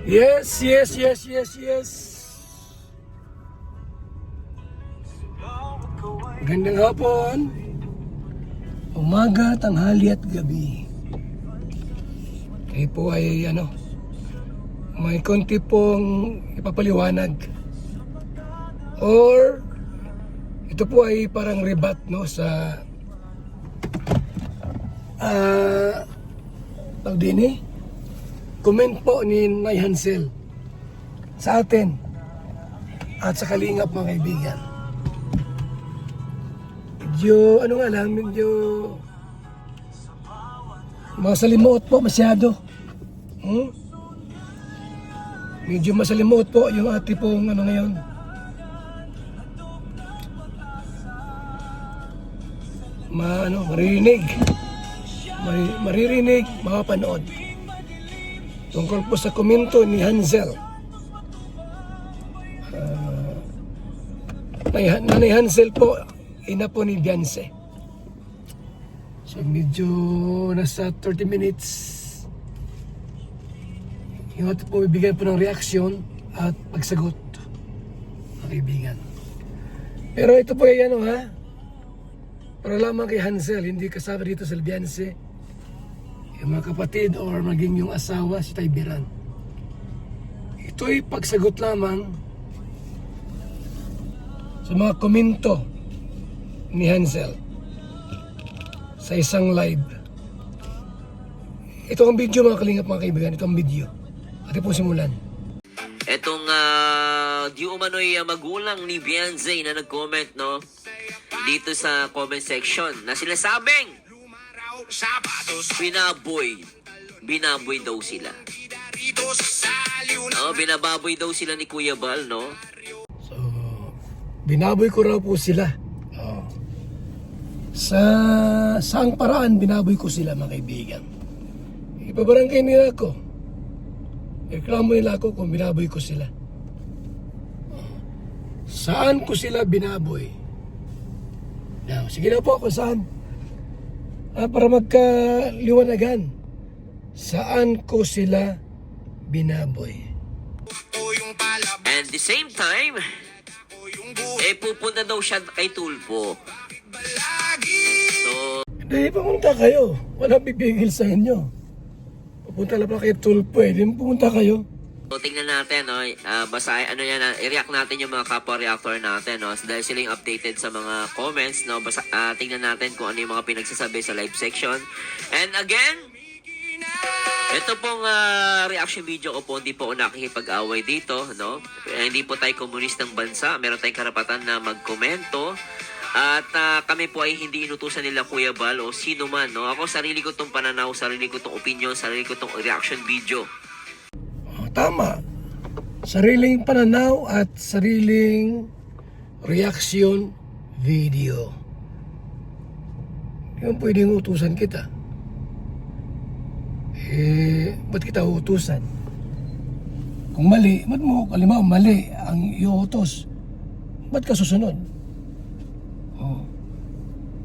Yes, yes, yes, yes, yes. Gandang hapon. Umaga, tanghali at gabi. Kayo po ay may konti pong ipapaliwanag. Or ito po ay parang rebat sa comment po ni Nay Hansel sa atin at sa Kalingap, mga kaibigan. Medyo masalimuot po masyado. Medyo masalimuot po yung ate pong ngayon. Maririnig, makapanood. Tungkol po sa komento ni Hansel. Nanay Hansel po, ina po ni Beyonce. So medyo nasa 30 minutes. Yung ato po bibigyan po ng reaksyon at pagsagot, mga kaibigan. Pero ito po ay para lamang kay Hansel, hindi kasama dito sa Beyonce, yung mga kapatid or maging yung asawa si Taybiran. Ito ay pagsagot lamang sa mga komento ni Hansel sa isang live. Ito ang video, mga Kalingap, mga kaibigan. Ito ang video. Atin po simulan. Etong di umano'y magulang ni Beyonce na nag-comment dito sa comment section na sinasabing binaboy daw sila. Binababoy daw sila ni Kuya Bal, So, binaboy ko raw po sila. Sa saang paraan binaboy ko sila, mga kaibigan? Ipabarangay nila ako. Reklamo nila ako kung binaboy ko sila. Saan ko sila binaboy? Now, sige na po kung saan. Para magkaliwanagan. Saan ko sila binaboy? And the same time, pupunta daw siya kay Tulfo. So, Hindi, pumunta kayo. Walang pipigil sa inyo. Pupunta lang pa kay Tulfo Hindi pumunta kayo. so tingnan natin, basta i-react natin yung mga kapwa reactor natin, dahil sila yung updated sa mga comments, basta tingnan natin kung ano yung mga pinagsasabi sa live section. And again, ito pong reaction video ko po, hindi po ako nakikipag-away dito, hindi po tayo komunistang bansa, meron tayong karapatan na magkomento. At kami po ay hindi inutusan nila Kuya Bal o sino man, Ako, sarili ko tong pananaw, sarili ko tong opinion, sarili ko tong reaction video. Tama. Sariling pananaw at sariling reaction video. Hindi mo pwedeng utusan kita. Ba't kita utusan? Kung mali, halimbawa mali ang iutos, ba't ka susunod?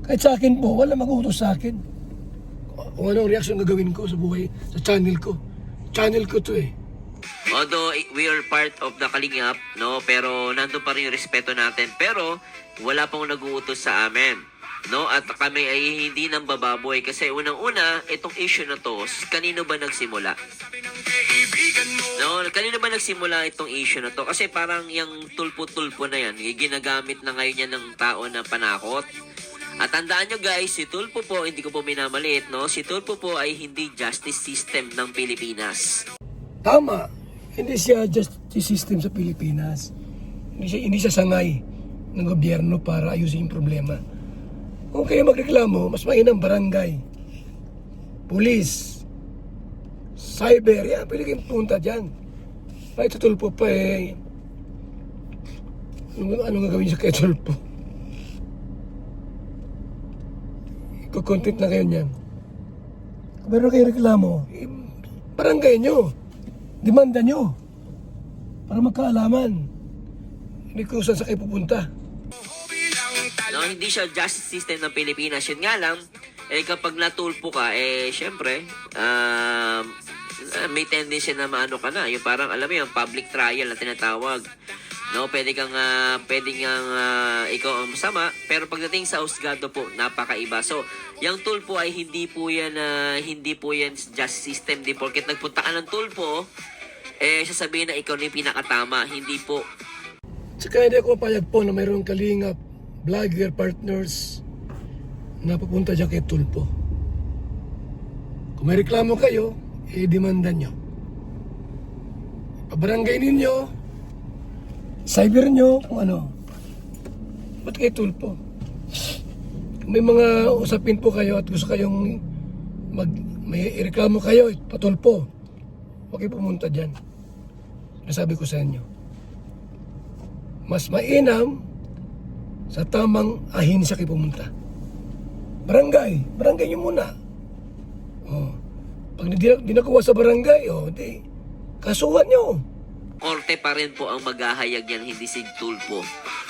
Kahit sa akin po, wala mag-utos sa akin. Kung anong reaction gagawin ko sa buhay, sa channel ko. Channel ko to Although we are part of the Kalingap, pero nandun pa rin yung respeto natin. Pero wala pong nag-uutos sa amin. At kami ay hindi nang bababoy. Kasi unang-una, itong issue na to, kanino ba nagsimula? Kanino ba nagsimula itong issue na to? Kasi parang yung tulpo-tulpo na yan, ginagamit na ngayon yan ng tao na panakot. At tandaan nyo guys, si Tulfo po, hindi ko po minamaliit, si Tulfo po ay hindi justice system ng Pilipinas. Tama. Hindi siya justice system sa Pilipinas. Hindi siya sangay ng gobyerno para ayusin yung problema. Kung kayo magreklamo, mas mainam barangay, pulis, cyber, yan, pwede kayong punta dyan. Kahit sa Tulfo pa anong gagawin siya kay Tulfo? Iko-content na kayo niyan. Kung meron kayo reklamo, barangay nyo. Demanda nyo. Para magkaalaman. Hindi ko saan sa kayo pupunta. Hindi siya justice system ng Pilipinas. Yun nga lang, kapag natulpo ka, syempre, may tendency na maano ka na. Yung parang, alam mo yung public trial na tinatawag. No, pwedeng ikaw ang masama, pero pagdating sa husgado po, napakaiba. So, yung tulpo ay hindi po yan just system. Di porket nagpunta ka ng tulpo, sasabihin na ikaw na yung pinakatama. Hindi po. Tsaka hindi ako payag po na mayroong kalingap vlogger partners na pupunta dyan kay Tulpo. Kung may reklamo kayo, i-demanda nyo. Pabarangay ninyo, cyber nyo, kung ano. Ba't kay Tulpo? Kung may mga usapin po kayo at gusto kayong may reklamo kayo, patulpo, huwag kayo pumunta dyan. Nasabi ko sa inyo. Mas mainam sa tamang ahinsya kayo pumunta. Barangay nyo muna. Pag di nakuha sa barangay, di, kasuhan nyo. Korte pa rin po ang maghahayag yan, hindi si tulpo.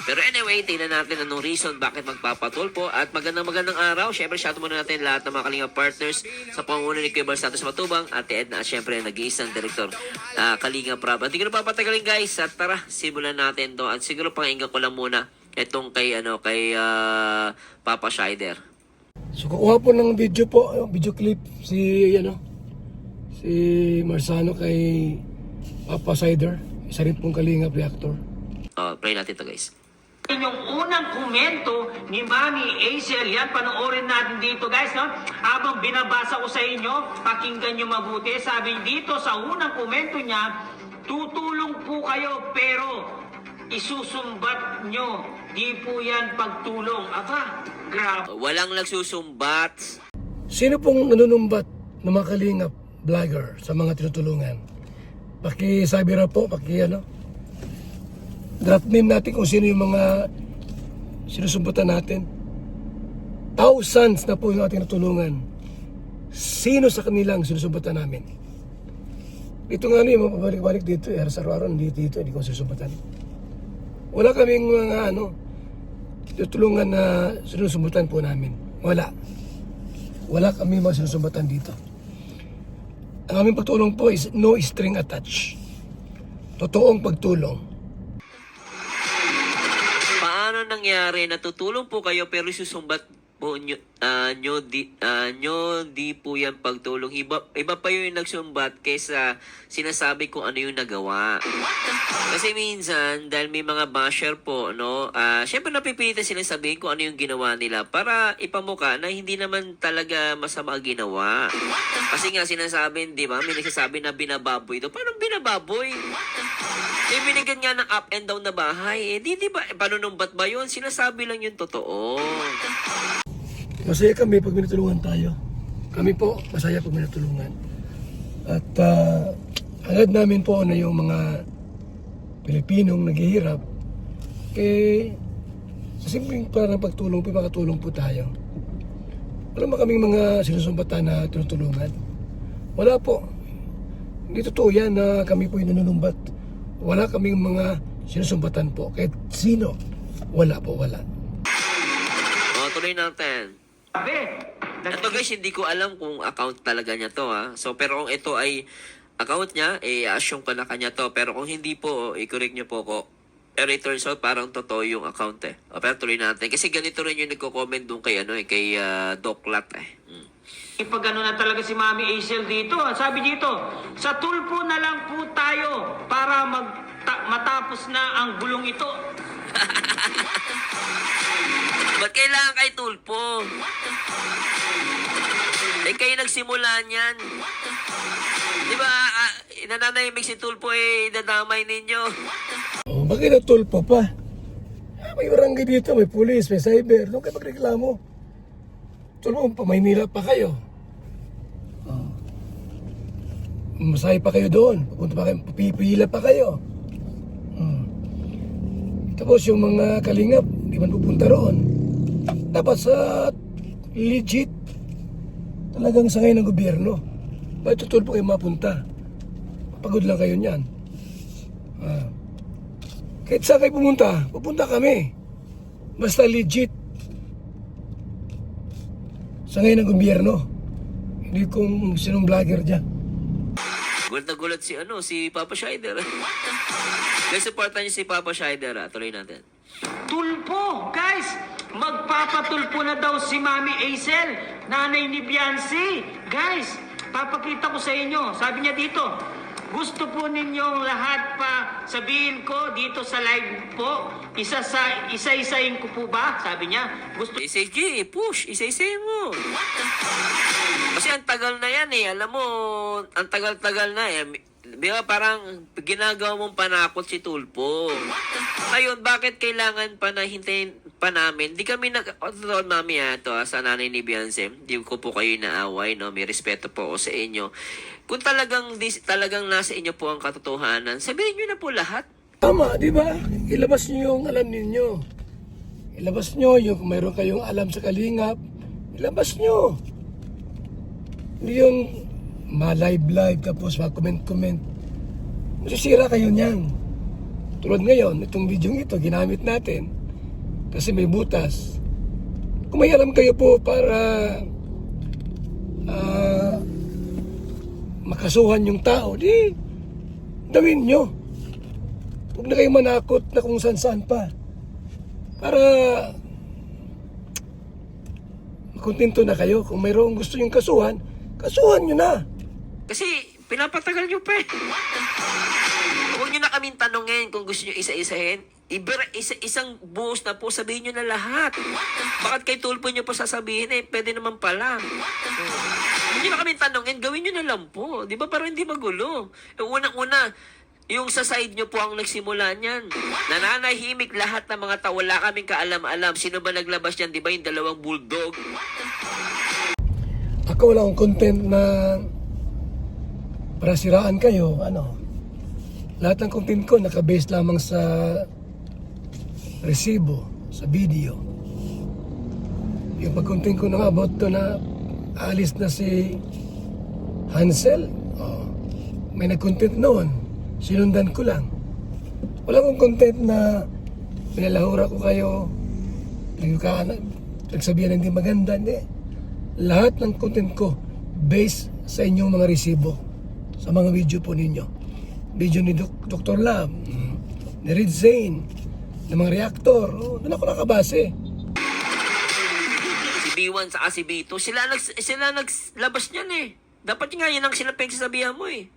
Pero anyway, tingnan natin anong reason bakit magpapatulpo. At magandang araw. Siyempre, shout muna natin lahat ng mga Kalinga partners sa pangunguna ni Kuya Bal Santos Matubang, Ate Edna, at siyempre, nag-iisang direktor, Kalinga Prab. At hindi ko na papatagalin, guys. At tara, simulan natin to. At siguro pakinggan ko lang muna itong kay Papa Scheider. So kukuha po ng video clip si Marzano kay Papa Scheider, isa rin pong Kalingap reactor. Pray natin to, guys. Yung unang komento ni Mami Hazel, yan panoorin natin dito, guys, no? Habang binabasa ko sa inyo, pakinggan nyo mabuti. Sabi dito sa unang komento niya, tutulong po kayo pero isusumbat nyo. Di po yan pagtulong. Aba, grabe. Walang nagsusumbat. Sino pong nanunumbat ng mga Kalingap vlogger sa mga tinutulungan? Pakisabi na po, draft name natin kung sino yung mga sinusumbutan natin. Thousands na po yung ating natulungan. Sino sa kanilang sinusumbutan namin? Ito nga yung mapabalik-balik dito, araw-araw dito, hindi ko sinusumbutan. Wala kaming mga tutulungan na sinusumbutan po namin. Wala kami mga sinusumbutan dito. Ang aming pagtulong po is no string attached. Totoong pagtulong. Paano nangyari na tutulong po kayo pero isusumbat po nyo di po yan pagtulong. Iba pa yung nagsumbat kaysa sinasabi kung ano yung nagawa. Kasi minsan, dahil may mga basher po, syempre napipilitan silang sabihin kung ano yung ginawa nila para ipamuka na hindi naman talaga masama ang ginawa. Kasi nga sinasabi, di ba, may nagsasabi na binababoy daw. Paano binababoy? Binigyan nga ng up and down na bahay. Di ba, panunumbat ba yun? Sinasabi lang yung totoo. Masaya kami pag minatulungan tayo. Kami po, masaya pag minatulungan. At agad namin po na yung mga Pilipinong naghihirap, sa simpleng parang pagtulong, makatulong po tayo. Wala ba kaming mga sinusumbatan na tinutulungan? Wala po. Hindi totoo yan na kami po yung nanunumbat. Wala kaming mga sinusumbatan po. Kahit sino, wala po, wala. Tuloy natin. Ito guys, hindi ko alam kung account talaga niya to ha. So, pero kung ito ay account niya, assume ko na kanya to. Pero kung hindi po, i-correct niyo po ko. Pero it turns out, parang totoo yung account pero tuloy natin. Kasi ganito rin yung nagko-comment doon kay, kay Doc Lat Ipag na talaga si Mami Hazel dito. Sabi dito, sa tulpo na lang po tayo para matapos na ang gulong ito. Ba't kailangan kay tulpo? Kayo nagsimula niyan. Di ba, nananahimik si tulpo dadamay ninyo. Bakit na tulpo pa? May barangay dito, may pulis, may cyber. Doon kayo magreklamo. Tulpo, pa Maynila pa kayo. Masahe pa kayo doon. Pupunta pa kayo, pipila pa kayo. Tapos yung mga kalingap, di man pupunta roon. Dapat sa legit, talagang sangay ng gobyerno. Bakit tutulpo kayo mapunta? Pagod lang kayo niyan. Kahit saan kayo pupunta kami. Basta legit. Sangay ng gobyerno. Hindi kung sinong vlogger dyan. Gulat na gulat si Papa Shider. Guys, supportan niyo si Papa Shider, Tuloy natin. Tulpo, guys! Magpapatulpo na daw si Mami Hazel, nanay ni Beyonce. Guys, papakita ko sa inyo. Sabi niya dito, gusto po ninyong lahat pa sabihin ko dito sa live po. Isa-isahin ko po ba? Sabi niya. Gusto Sige, push. Isa-isayin mo. Kasi ang tagal na yan eh. Alam mo, ang tagal-tagal na eh. Di ba parang ginagawa mong panakot si Tulpo. Ngayon, bakit kailangan pa na hintayin pa namin? Di kami mami sa nanay ni Beyonce. Di ko po kayo inaaway, no? May respeto po ako sa inyo. Kung talagang nasa inyo po ang katotohanan, sabihin nyo na po lahat. Tama, di ba? Ilabas nyo yung alam ninyo. Ilabas nyo yung kung mayroon kayong alam sa kalingap. Ilabas nyo. Hindi yung ma-live tapos ma-comment. Masisira kayo niyan. Tulad ngayon, itong video ito, ginamit natin. Kasi may butas. Kung may alam kayo po para makasuhan yung tao, di gawin nyo. Huwag na kayo manakot na kung saan-saan pa. Para makontento na kayo. Kung mayroong gusto yung kasuhan nyo na. Kasi pinapatagal nyo pa eh. Huwag nyo na kaming tanongin kung gusto nyo isa-isahin. Isang buhos na po, sabihin nyo na lahat. Bakit kay Tulpo nyo po sasabihin eh? Pwede naman pala. Huwag nyo na kaming tanongin, gawin nyo na lang po. Di ba? Para hindi magulo. Unang-una, yung sa side nyo po ang nagsimula niyan. Nananahimik lahat ng mga tao. Wala kaming kaalam-alam. Sino ba naglabas niyan? Di ba yung dalawang bulldog? Ako wala akong content na para siraan kayo. Lahat ng content ko nakabase lamang sa resibo, sa video. Yung pag-content ko na about to na alis na si Hansel, may nag-content noon. Sinundan ko lang. Wala akong content na pinalahura ko kayo, nagsabihan na hindi maganda. Hindi. Lahat ng content ko based sa inyong mga resibo, sa mga video po ninyo. Video ni Dr. Lab, ni Red Zane, ng mga reactor. Doon ako nakabase. Si B1 sa si B2, sila naglabas niyan eh. Dapat nga yun ang sila pagsasabihan mo eh.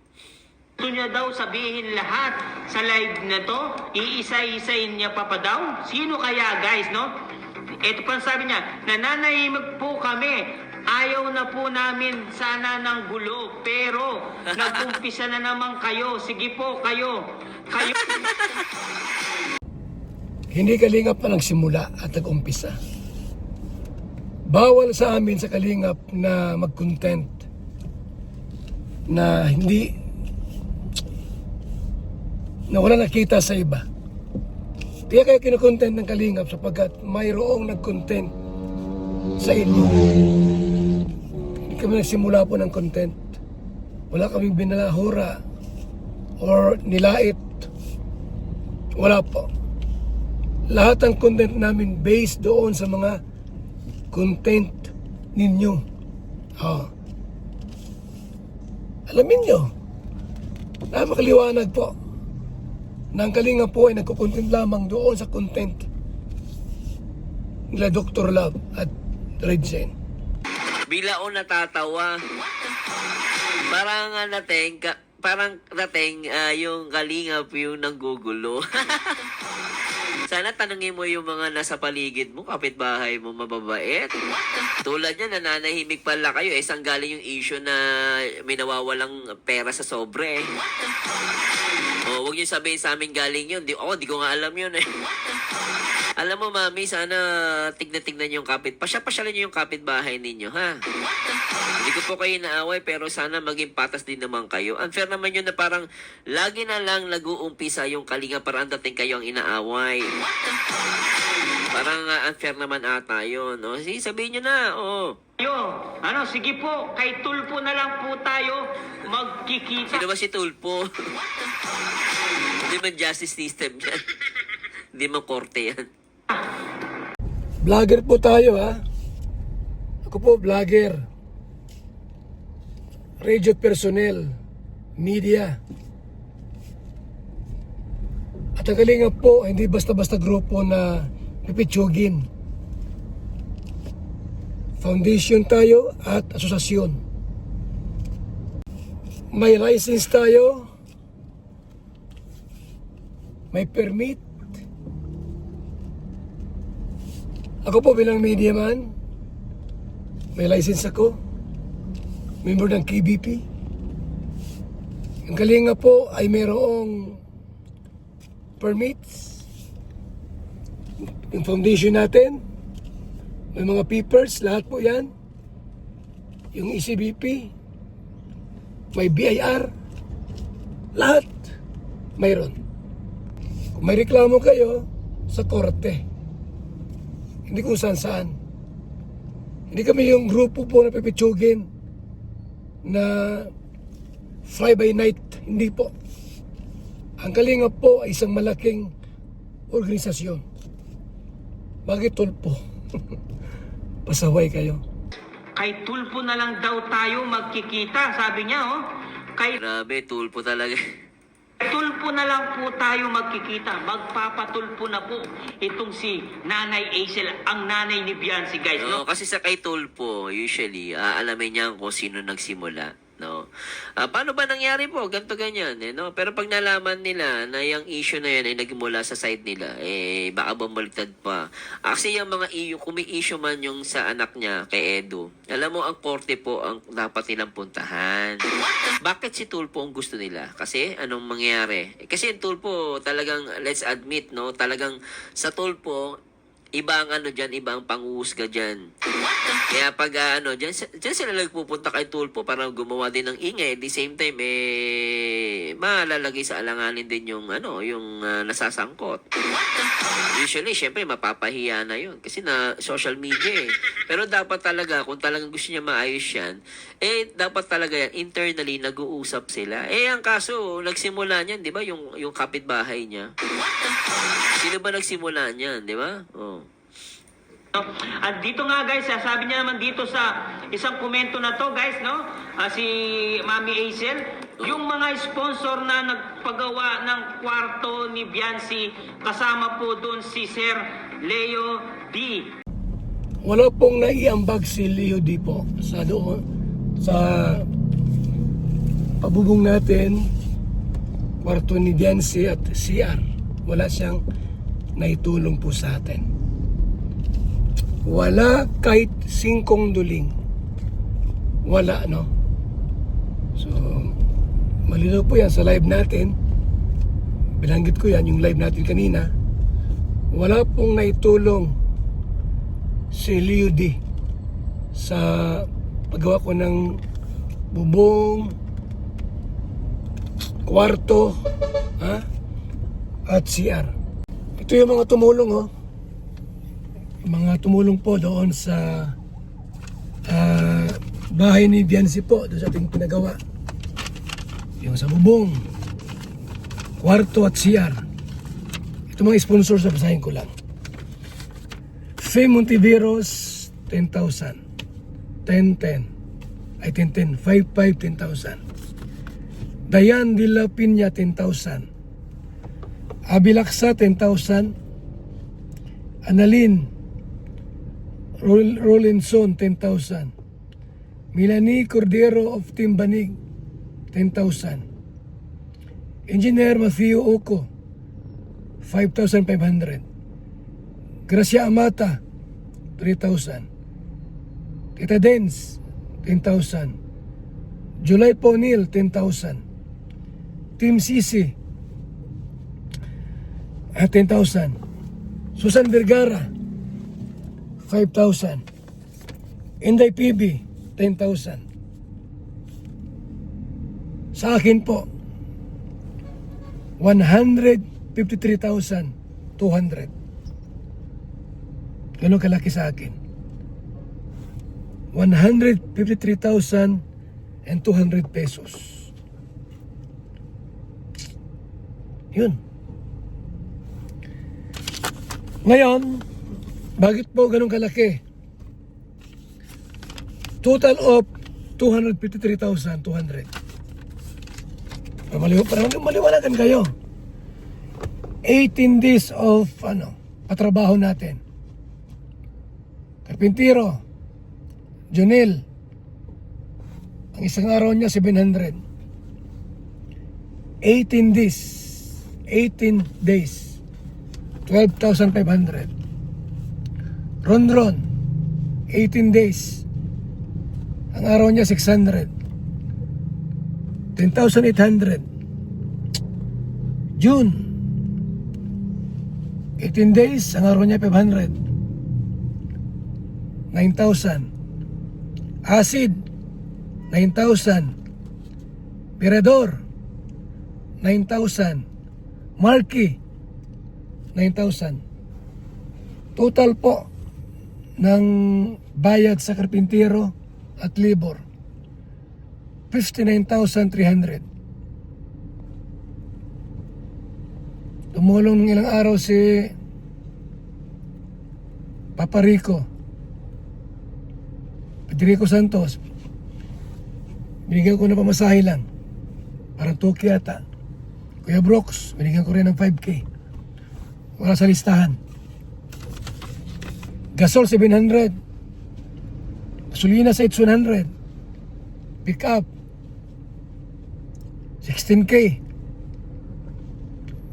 Gusto niya daw sabihin lahat sa live na to, iisa-isain niya pa daw. Sino kaya guys, no? Ito pa sabi niya, nananahimik po kami. Ayaw na po namin sana ng gulo, pero nag-umpisa na naman kayo. Sige po, kayo. Hindi kalingap pa nagsimula at nag-umpisa. Bawal sa amin sa kalingap na mag-content na hindi na wala nakita sa iba. Kaya kayo kinukontent ng kalingap sapagkat mayroong nag-content sa inyo. Hindi kami nagsimula po ng content. Wala kaming binalahura or nilait. Wala po. Lahat ng content namin based doon sa mga content ninyo. Alamin nyo. Napakaliwanag po. Nang kalinga po ay nagkukontent lamang doon sa content nila Dr. Love at Red Zen. Bila ako natatawa. Parang dating yung kalingap yung nanggugulo. Sana tanungin mo yung mga nasa paligid mo, kapitbahay mo, mababait. Tulad niya, nananahimik pala kayo. Isang galing yung issue na may nawawalang pera sa sobre. Huwag niyo sabihin sa amin galing yun. Di ko nga alam yun eh. Alam mo, mami, sana tignan yung pasyalan niyo yung kapitbahay ninyo, ha? Hindi ko po kayo naaway, pero sana maging patas din naman kayo. Unfair naman yun na parang lagi na lang nag-uumpisa yung kalinga para ang dating kayo ang inaaway. Parang unfair naman ata yun, no? Sige, sabihin nyo na, Sige po, kay Tulpo na lang po tayo magkikita. Sino ba si Tulpo? Hindi man justice system yan. Hindi man korte yan. Vlogger po tayo, ha? Ako po, vlogger. Radio personnel. media. At ang Kalingap po, hindi basta-basta grupo na pipitsugin. Foundation tayo at asosasyon. May license tayo, may permit. Ako po bilang media man, may license ako, member ng KBP. Ang Kalingap po ay mayroong permits. Yung foundation natin, may mga papers, lahat po yan. Yung ECBP, may BIR, lahat mayroon. Kung may reklamo kayo, sa korte. Hindi kung saan-saan. Hindi kami yung grupo po na pipitsugin na fly by night. Hindi po. Ang Kalingap po ay isang malaking organisasyon. Bakit tulpo? Pasaway kayo. Kay tulpo na lang daw tayo magkikita, sabi niya, oh. Kay Grabe, tulpo talaga. tulpo na lang po tayo magkikita. Magpapatulpo na po itong si Nanay Hazel, ang nanay ni Biancy, guys, no? No, kasi sa kay tulpo, usually, alamin niya kung sino nagsimula. No. Paano ba nangyari po? Ganto ganyan, no? Pero pag nalaman nila na yung issue na yan ay nagmula sa side nila, baka bumaliktad pa. Kasi yung mga kung may issue man yung sa anak niya kay Edo, alam mo, ang korte po ang dapat nilang puntahan. Bakit si Tulpo ang gusto nila? Kasi anong mangyari? Kasi yung Tulpo talagang, let's admit, no? Talagang sa Tulpo, iba ang iba ang panguhusga dyan. Kaya pag dyan sila nagpupunta kay Tulpo para gumawa din ng ingay. At the same time, malalagay sa alanganin din yung nasasangkot. Usually, syempre, mapapahiya na yun. Kasi na social media eh. Pero dapat talaga, kung talagang gusto niya maayos yan, dapat talaga yan, internally, nag-uusap sila. Ang kaso, nagsimula niyan, di ba? Yung kapitbahay niya. Sino ba nagsimula niyan, di ba? Oh. At dito nga, guys, sabi niya naman dito sa isang komento na to, guys, no? Si Mami Hazel, yung mga sponsor na nagpagawa ng kwarto ni Biancy, kasama po doon si Sir Leo D. Wala pong naiambag si Leo D po sa doon, sa pabubong natin, kwarto ni Biancy at CR. Wala siyang naitulong po sa atin. Wala kahit 5 duling. Wala, no? So, malinaw po yan sa live natin. Bilanggit ko yan, yung live natin kanina. Wala pong naitulong si Leo D sa paggawa ko ng bubong, kwarto, at CR. Ito yung mga tumulong, oh. Mga tumulong po doon sa bahay ni Biancy po, doon sa ating pinagawa. Yung sa bubong, kwarto at CR. Ito mga sponsors, basahin ko lang. Faye Montiveros, 10,000. 10,000. Ay, 10,000. 5,500, 10,000. Dayan de la Piña, 10,000. Abilaksa, 10,000. Annalyn Rolinson, 10,000. Melanie Cordero of Timbanig, 10,000. Engineer Matthew Oco, 5,500. Gracia Amata, 3,000. Tita Dens, 10,000. July Ponil, 10,000. Team Sisi, 10,000. Susan Vergara, 5,000. Inday PB, 10,000. Sa akin po, 153,200. Ganun kalaki sa akin. 153,200 pesos. Yun. Ngayon, bakit po ganun kalaki? Total of 253,200. Para maliwanagan kayo. 18 days of patrabaho natin. Karpintero, Junel, ang isang araw niya 700. 18 days, 12,500. Ron, 18 days, ang araw niya 600. 10,800. June, 18 days, ang araw niya 500. 9,000. Acid, 9,000. Mirador, 9,000. Marky, 9,000. Total po ng bayad sa karpintero at labor, 59,300. Tumulong ng ilang araw si Papa Rico, Federico Santos. Binigyan ko na pamasahe lang, parang 2K ata. Kuya Brooks, binigyan ko rin ng 5K. Wala sa listahan. Gasol 700. Gasolina sa 100. Pick up 16K.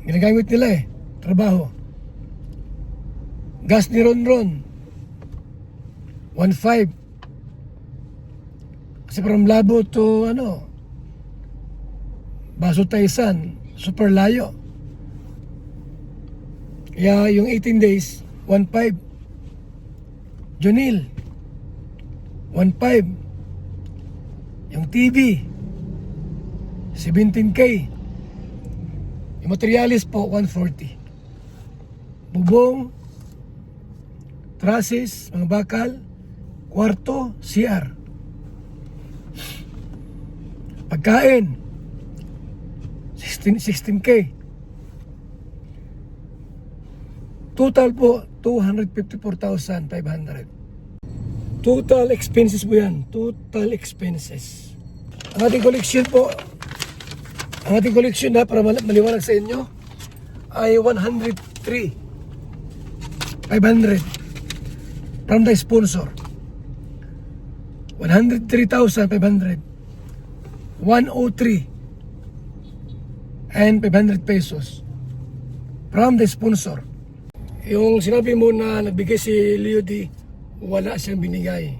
Ginagamit nila trabaho. Gas ni Ron 1.5. Kasi from Labo to Baso Taysan, super layo. Kaya yung 18 days, 1.5. Junil, 1.5. Yung TV, 17K. Yung materialis po, 140. Bubong, trusses, mga bakal, kwarto, CR. Pagkain, 16K. Total po, 254,500. Total expenses po yan. Total expenses. Ang ating collection po, para maliwanag sa inyo, ay 103,500 from the sponsor. 103,500. 103 and 500 pesos from the sponsor. Yung sinabi mo na nagbigay si Leo D, wala siyang binigay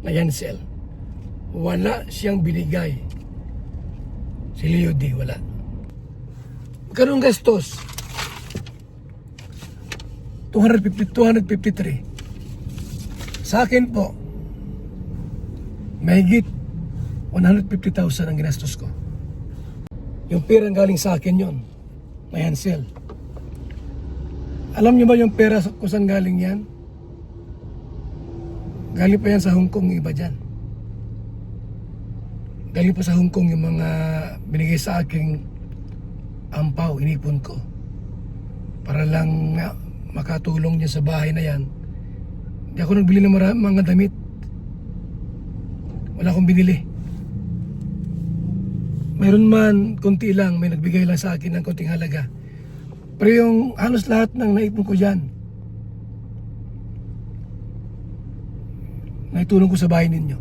na Yancel. Wala siyang binigay si Leo D, wala. Magkano gastos? 253. Sa akin po, mahigit 150,000 ang ginastos ko. Yung pera galing sa akin yon, na Yancel. Alam niyo ba yung pera kung saan galing yan? Galing pa yan sa Hong Kong, iba dyan. Galing pa sa Hong Kong yung mga binigay sa aking ampaw, inipon ko. Para lang makatulong niya sa bahay na yan. Hindi ako nagbili ng mga damit. Wala akong binili. Mayroon man, konti lang, may nagbigay lang sa akin ng konting halaga. Pero yung halos lahat ng naipon ko dyan, naitulong ko sa bahay ninyo.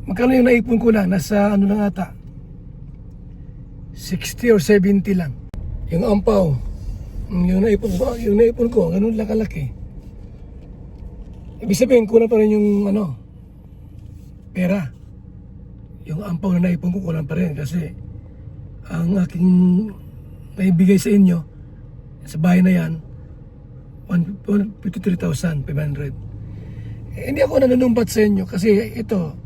Magkano yung naipon ko lang? Nasa lang ata, 60 or 70 lang. Yung ampaw, yung naipon ko, ganun lang kalaki. Ibig sabihin, kulang pa rin yung pera. Yung ampaw na naipon ko, kulang pa rin kasi ang aking naibigay sa inyo sa bahay na yan, 153,500. Hindi ako nanunumpat sa inyo kasi ito,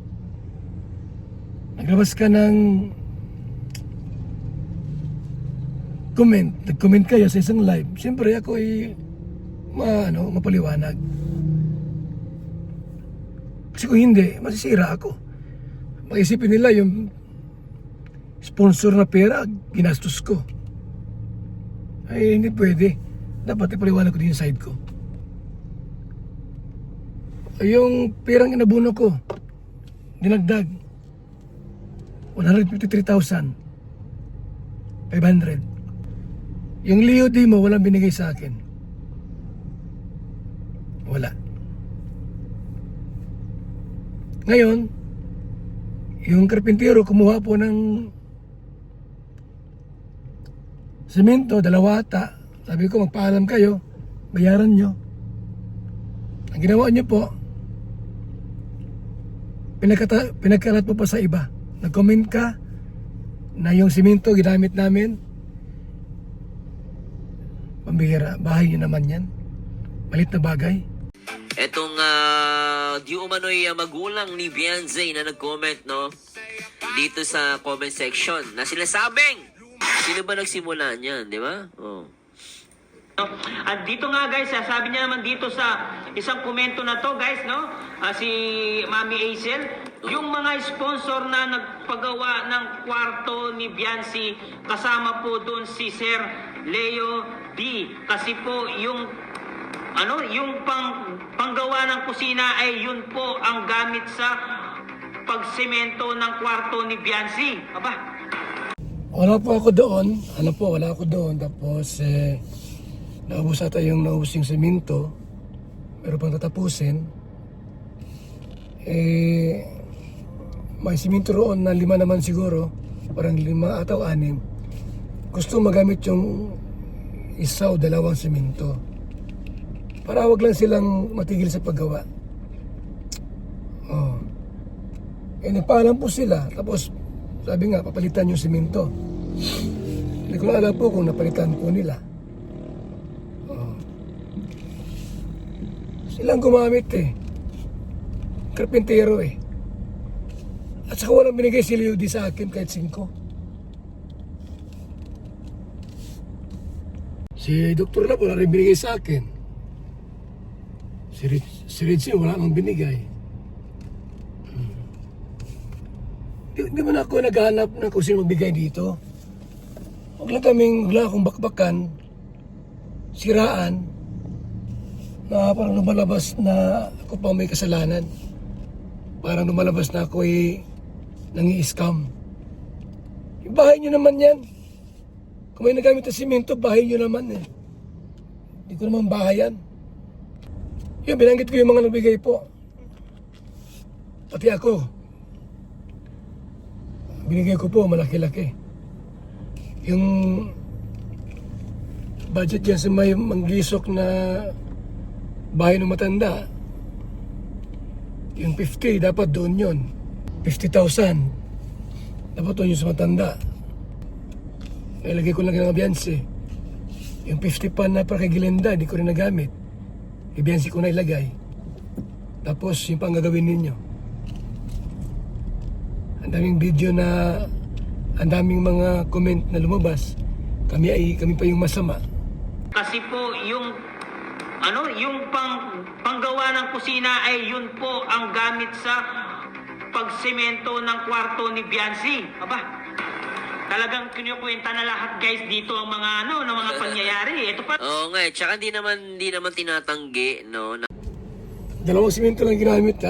naglabas ka ng nag-comment kayo sa isang live. Siyempre ako ay mapaliwanag. Kasi kung hindi, masisira ako. Mag-isipin nila yung sponsor na pera, ginastos ko. Ay, hindi pwede. Dapat ipaliwanag ko din yung side ko. Yung perang inabuno ko, dinagdag. 153,500. Yung Leo D mo, walang binigay sa akin. Wala. Ngayon, yung karpintero kumuha po ng semento, 2 ata. Sabi ko, magpaalam kayo, bayaran nyo. Ang ginawa nyo po, pinagkalat mo pa sa iba. Nag-comment ka na yung semento ginamit namin. Pambihira, bahay nyo naman yan. Malit na bagay. Etong di umano'y magulang ni Beyonce na nag-comment, no? Dito sa comment section na sinasabing, sino ba nagsimula niyan, di ba? Oh. At dito nga guys, sabi niya naman dito sa isang komento na to guys, no? Si Mami Hazel, yung mga sponsor na nagpagawa ng kwarto ni Beyonce, kasama po doon si Sir Leo D. Kasi po yung yung panggawa ng kusina ay yun po ang gamit sa pagsemento ng kwarto ni Beyonce. Aba. Wala po ako doon. Wala ako doon. Tapos, naubos ata yung semento. Pero pang tatapusin, may semento roon na 5 naman siguro. Parang 5 ata o 6. Gusto magamit yung 1 o 2 semento. Para wag lang silang matigil sa paggawa. Oh. Nagpaalam po sila. Tapos, sabi nga, papalitan yung semento. Hindi ko na alam po kung napalitan po nila. Oh. Silang gumamit Karpintero At saka walang binigay si Leo di sa akin kahit 5. Si Dr. Lab wala rin binigay sa akin. Si Richie wala nang binigay. Hindi mo na ako naghahanap na kung sino magbigay dito. Wala akong bakbakan, siraan, na parang lumalabas na ako pa may kasalanan. Parang lumalabas na ako nangi-scam. Yung bahay nyo naman yan. Kung may nagamit na simento, bahay nyo naman Hindi ko naman bahay yan. Yung binanggit ko yung mga nagbigay po. Pati ako. Binigay ko po malaki-laki. Yung budget dyan sa may manggisok na bahay ng matanda, yung 50 dapat doon yun. 50,000 dapat doon yung sa matanda. Ilagay ko lang ng Beyonce. Yung 50 pa na para kay Glenda, di ko rin nagamit. Beyonce ko na ilagay. Tapos yung pang gagawin ninyo. Ang daming video na, ang daming mga comment na lumabas. Kami pa yung masama. Kasi po yung panggawa ng kusina ay yun po ang gamit sa pagsemento ng kwarto ni Beyonce. Aba, talagang kinukwenta na lahat guys dito ang mga ng mga pangyayari. Ito pa. Oo nga, tsaka hindi naman tinatanggi, no? 2 semento lang ginamit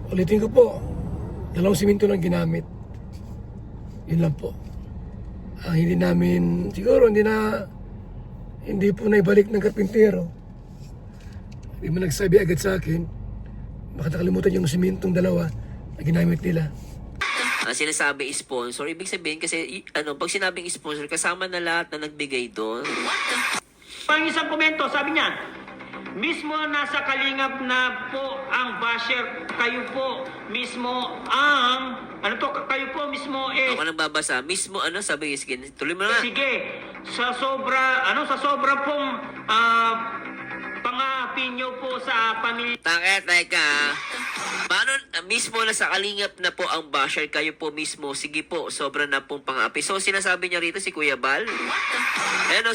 Ulitin ko po, 2 semento lang ginamit. Yun lang po. Hindi namin, siguro hindi po naibalik ng karpintero. Hindi mo nagsabi agad sa akin. Baka nakalimutan yung sementong 2 na ginamit nila. Ang sinasabi sponsor, ibig sabihin kasi, pag sinabing sponsor, kasama na lahat na nagbigay doon. Pang isang komento, sabi niya, mismo nasa kalingap na po ang basher, kayo po mismo ang, kayo po mismo Ako nang babasa, mismo sabi, sige, tuloy mo na. Sige, sa sobra pong pang-aapi nyo po sa pamilya. Teka. Paano, mismo na sa kalingap na po ang basher, kayo po mismo, sige po, sobra na pong pang-aapi. So, sinasabi niya rito si Kuya Bal,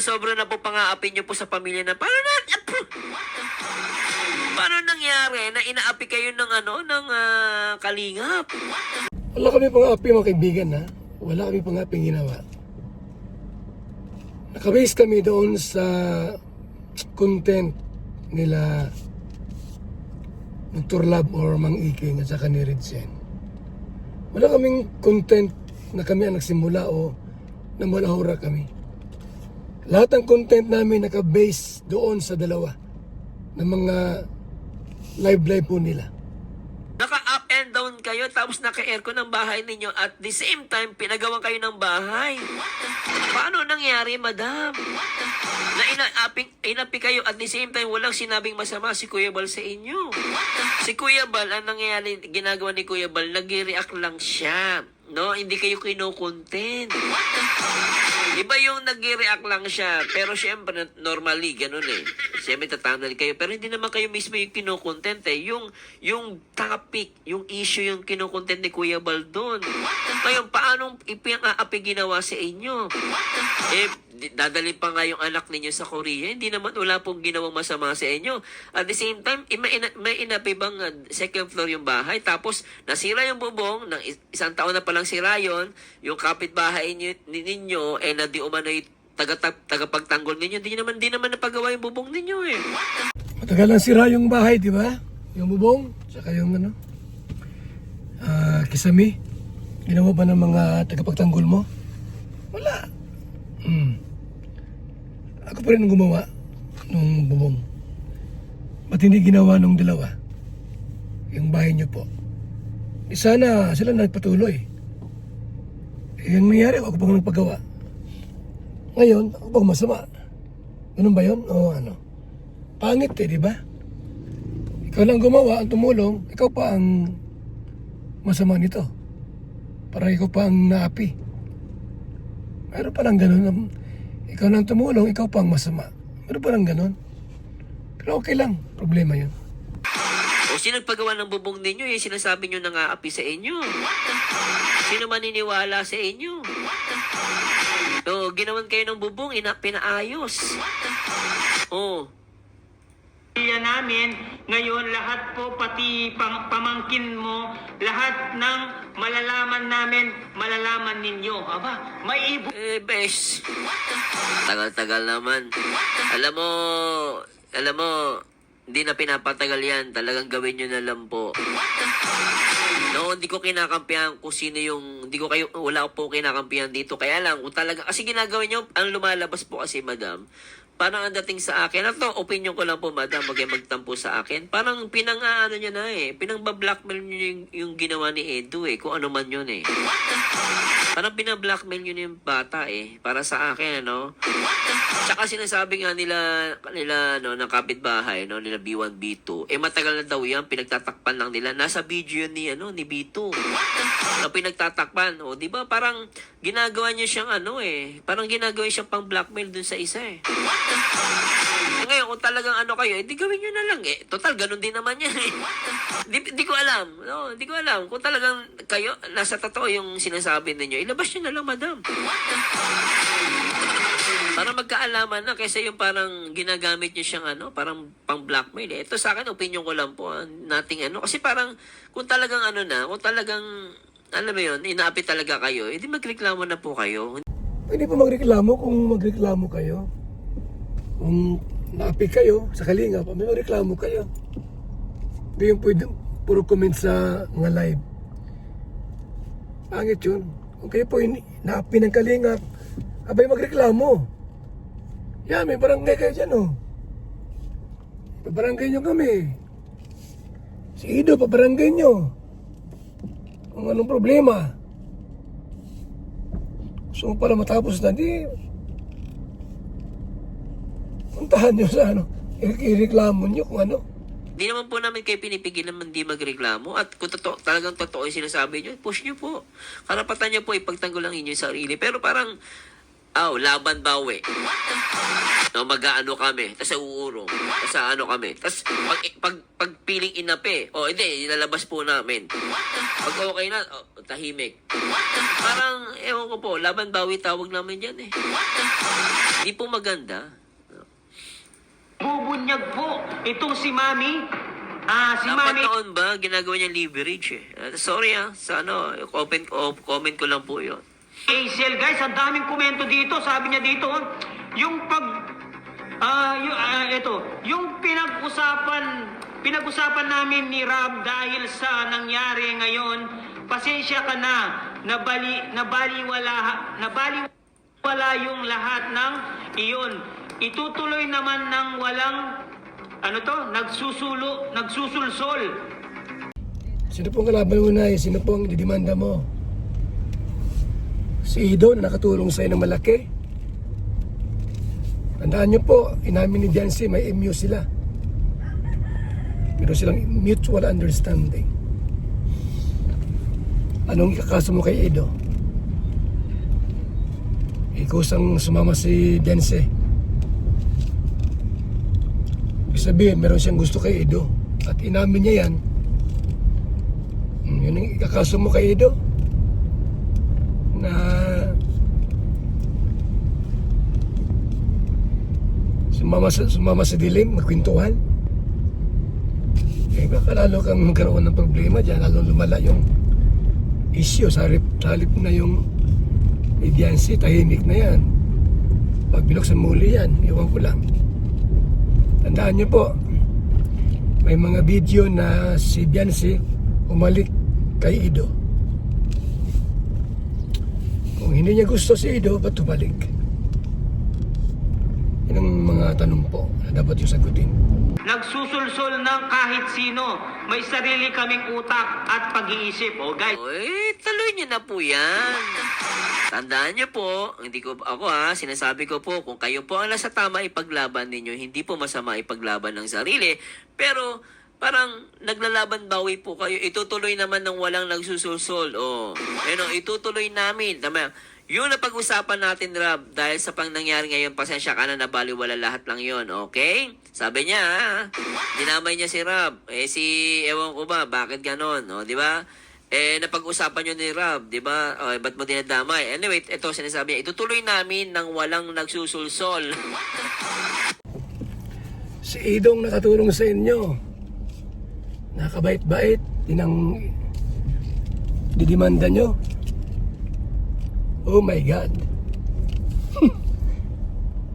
sobra na po pang-aapi nyo po sa pamilya na, paano nangyari na inaapi kayo ng kalingap? Wala kami pang-aapi mga kaibigan Wala kami pang-aapi ginawa. Nakabase kami doon sa content nila Dr. Lab or Mang Iking at saka ni Red Sen. Wala kaming content na kami ang nagsimula o na malahura kami. Lahat ng content namin naka-base doon sa dalawa ng mga live po nila. Naka-up and down kayo, tapos naka-aircon ang bahay ninyo at the same time, pinagawan kayo ng bahay. Paano nangyari, madam? Na inapi kayo at the same time, walang sinabing masama si Kuya Bal sa inyo. Si Kuya Bal, ang nangyari, ginagawa ni Kuya Bal, nag-react lang siya. No, hindi kayo kino-content. Iba yung nag-react lang siya. Pero syempre, normally, ganun eh. Siyempre, tatanal kayo. Pero hindi naman kayo mismo yung kino-content eh. Yung topic, yung issue, yung kino-content ni Kuya Bal doon. Ngayon, paanong ipinang-aapi ginawa sa inyo? Eh, dadali pa nga yung anak ninyo sa Korea. Hindi naman wala pong ginawang masama sa inyo. At the same time, may inapi bang second floor yung bahay? Tapos, nasira yung bubong, ng isang taon na palang sira yun, yung kapitbahay ninyo, eh, na di umano'y tagapagtanggol ninyo, di naman napagawa yung bubong ninyo eh. Matagal lang sira yung bahay, di ba? Yung bubong, saka yung kisame. Ginawa ba ng mga tagapagtanggol mo? Wala. Ako pa rin ang gumawa nung bubong. Ba't hindi ginawa nung dalawa? Yung bahay niyo po. Sana sila nagpatuloy. Yung nangyari, ako pang nagpagawa. Ngayon, ako pang masama. Ganun ba yun? O ano? Pangit eh, di ba? Ikaw lang gumawa, ang tumulong, ikaw pa ang masama nito. Parang ikaw pa ang naapi. Meron pa lang ganun. Ikaw lang tumulong, ikaw pa ang masama. Meron pa lang ganun. Pero okay lang, problema yun. O sino nagpagawa ng bubong ninyo? Yung sinasabi nyo nang-aapi sa inyo. Sino maniniwala sa inyo? So, ginawan kayo ng bubong, pinaayos. Oh. Pamilya namin, ngayon lahat po, pati pamangkin mo, lahat ng malalaman ninyo. Aba, may Eh, bes. Tagal-tagal naman. Alam mo, hindi na pinapatagal yan. Talagang gawin nyo na lang po. No, hindi ko kinakampihan kung sino yung, wala po kinakampihan dito. Kaya lang, kung talaga, kasi ginagawin nyo, ang lumalabas po kasi, madam, parang ang dating sa akin, at opinion ko lang po, madam, wag kayo magtampo sa akin, parang pinang-ano nyo na eh, pinang-blackmail nyo yung ginawa ni Edu eh, kung ano man yun eh. Parang pinang-blackmail nyo yung bata eh, para sa akin, ano. Tsaka sinasabi nga nila ng kapitbahay, no, nila B1, B2, eh matagal na daw yan, pinagtatakpan lang nila. Nasa video yun ni B2. Na pinagtatakpan, o, di ba, parang ginagawa niya siyang parang ginagawa siyang pang-blackmail dun sa isa eh. Ngayon, kung talagang kayo, di gawin nyo na lang eh. Total, ganun din naman yan eh. Di ko alam. No, di ko alam. Kung talagang kayo, nasa totoo yung sinasabi ninyo, ilabas nyo na lang, madam. Para magkaalaman na, kaysa yung parang ginagamit nyo siyang parang pang-blackmail eh. Ito sa akin, opinion ko lang po, nating Kasi parang, kung talagang kung talagang, alam mo yun, inaapi talaga kayo, edi magreklamo na po kayo. Pwede pa magreklamo kung magreklamo kayo. Kung naapi kayo sa Kalinga, may magreklamo kayo. Hindi yung pwede puro comment sa mga live. Pangit yun. Kung kayo po naapi ng Kalinga, abay magreklamo. Yan, may barangay kayo dyan, oh. Pabarangay nyo kami. Si Ido, pabarangay nyo. Kung anong problema. So, para matapos na, di puntahan nyo sa ireklamo nyo kung ano. Hindi naman po namin kayo pinipigilan man di magreklamo. At kung talagang totoo yung sinasabi nyo, push nyo po. Karapatan nyo po ipagtanggol ang inyong sarili. Pero parang, laban bawi. No, mag-aano kami. Tapos uurong. Tapos kami. Tapos pag piling inapi, hindi, ilalabas po namin. Pag okay na, tahimik. Parang, ewan ko po, laban bawi tawag namin dyan eh. Hindi po maganda. bubunyag po itong si Mami. Si Dapat Mami. noon ba, ginagawa niya leverage eh. Sorry sa comment ko lang po yun. Hazel, guys, ang daming komento dito. Sabi niya dito, yung yung pinag-usapan namin ni Rob dahil sa nangyari ngayon pasensya ka na. Nabaliwala yung lahat ng iyon. Itutuloy naman ng walang nagsusulsol. Sino pong kalaban mo na? Sino pong didimanda mo? Si Ido na nakatulong sa'yo ng malaki. Tandaan nyo po, inamin ni Jancy, may MU sila. Meron silang mutual understanding. Anong ikakaso mo kay Ido? Kusang sumama si Jancy. Ibig sabihin, meron siyang gusto kay Ido. At inamin niya yan. Yun ang ikakaso mo kay Ido. Na sumama sa dilim, magkwentuhan. Eh baka lalo kang magkaroon ng problema dyan, lalo lumala yung issue sa halip na yung Jancy, tahimik na yan. Pag binuksan muli yan, iwan ko lang. Tandaan niyo po, may mga video na si Jancy umalik kay Ido. Kung hindi niya gusto si Ido, ba't tumalik? Yan ang mga tanong po na dapat yung sagutin. Nagsusulsol ng kahit sino. May sarili kaming utak at pag-iisip. O guys, Uy, tuloy niyo na po yan. Tandaan niyo po, hindi ko ako sinasabi ko po, kung kayo po ang nasa tama ipaglaban ninyo, hindi po masama ipaglaban ng sarili, pero parang naglalaban bawi po kayo, itutuloy naman ng walang nagsusulsol. Itutuloy namin. Tama. Yung napag-usapan natin, Rab, dahil sa pang nangyari ngayon, pasensya ka na, nabaliwala lahat lang yon, okay? Sabi niya, dinamay niya si Rab. Ewan ko ba, bakit ganon, di ba? Napag-usapan nyo ni Rab, di ba? Ba't mo dinadamay? Anyway, ito sinasabi niya, itutuloy namin ng walang nagsusulsol. Si Idong nakatulong sa inyo. Nakabait-bait, inang didimanda nyo. Oh my God.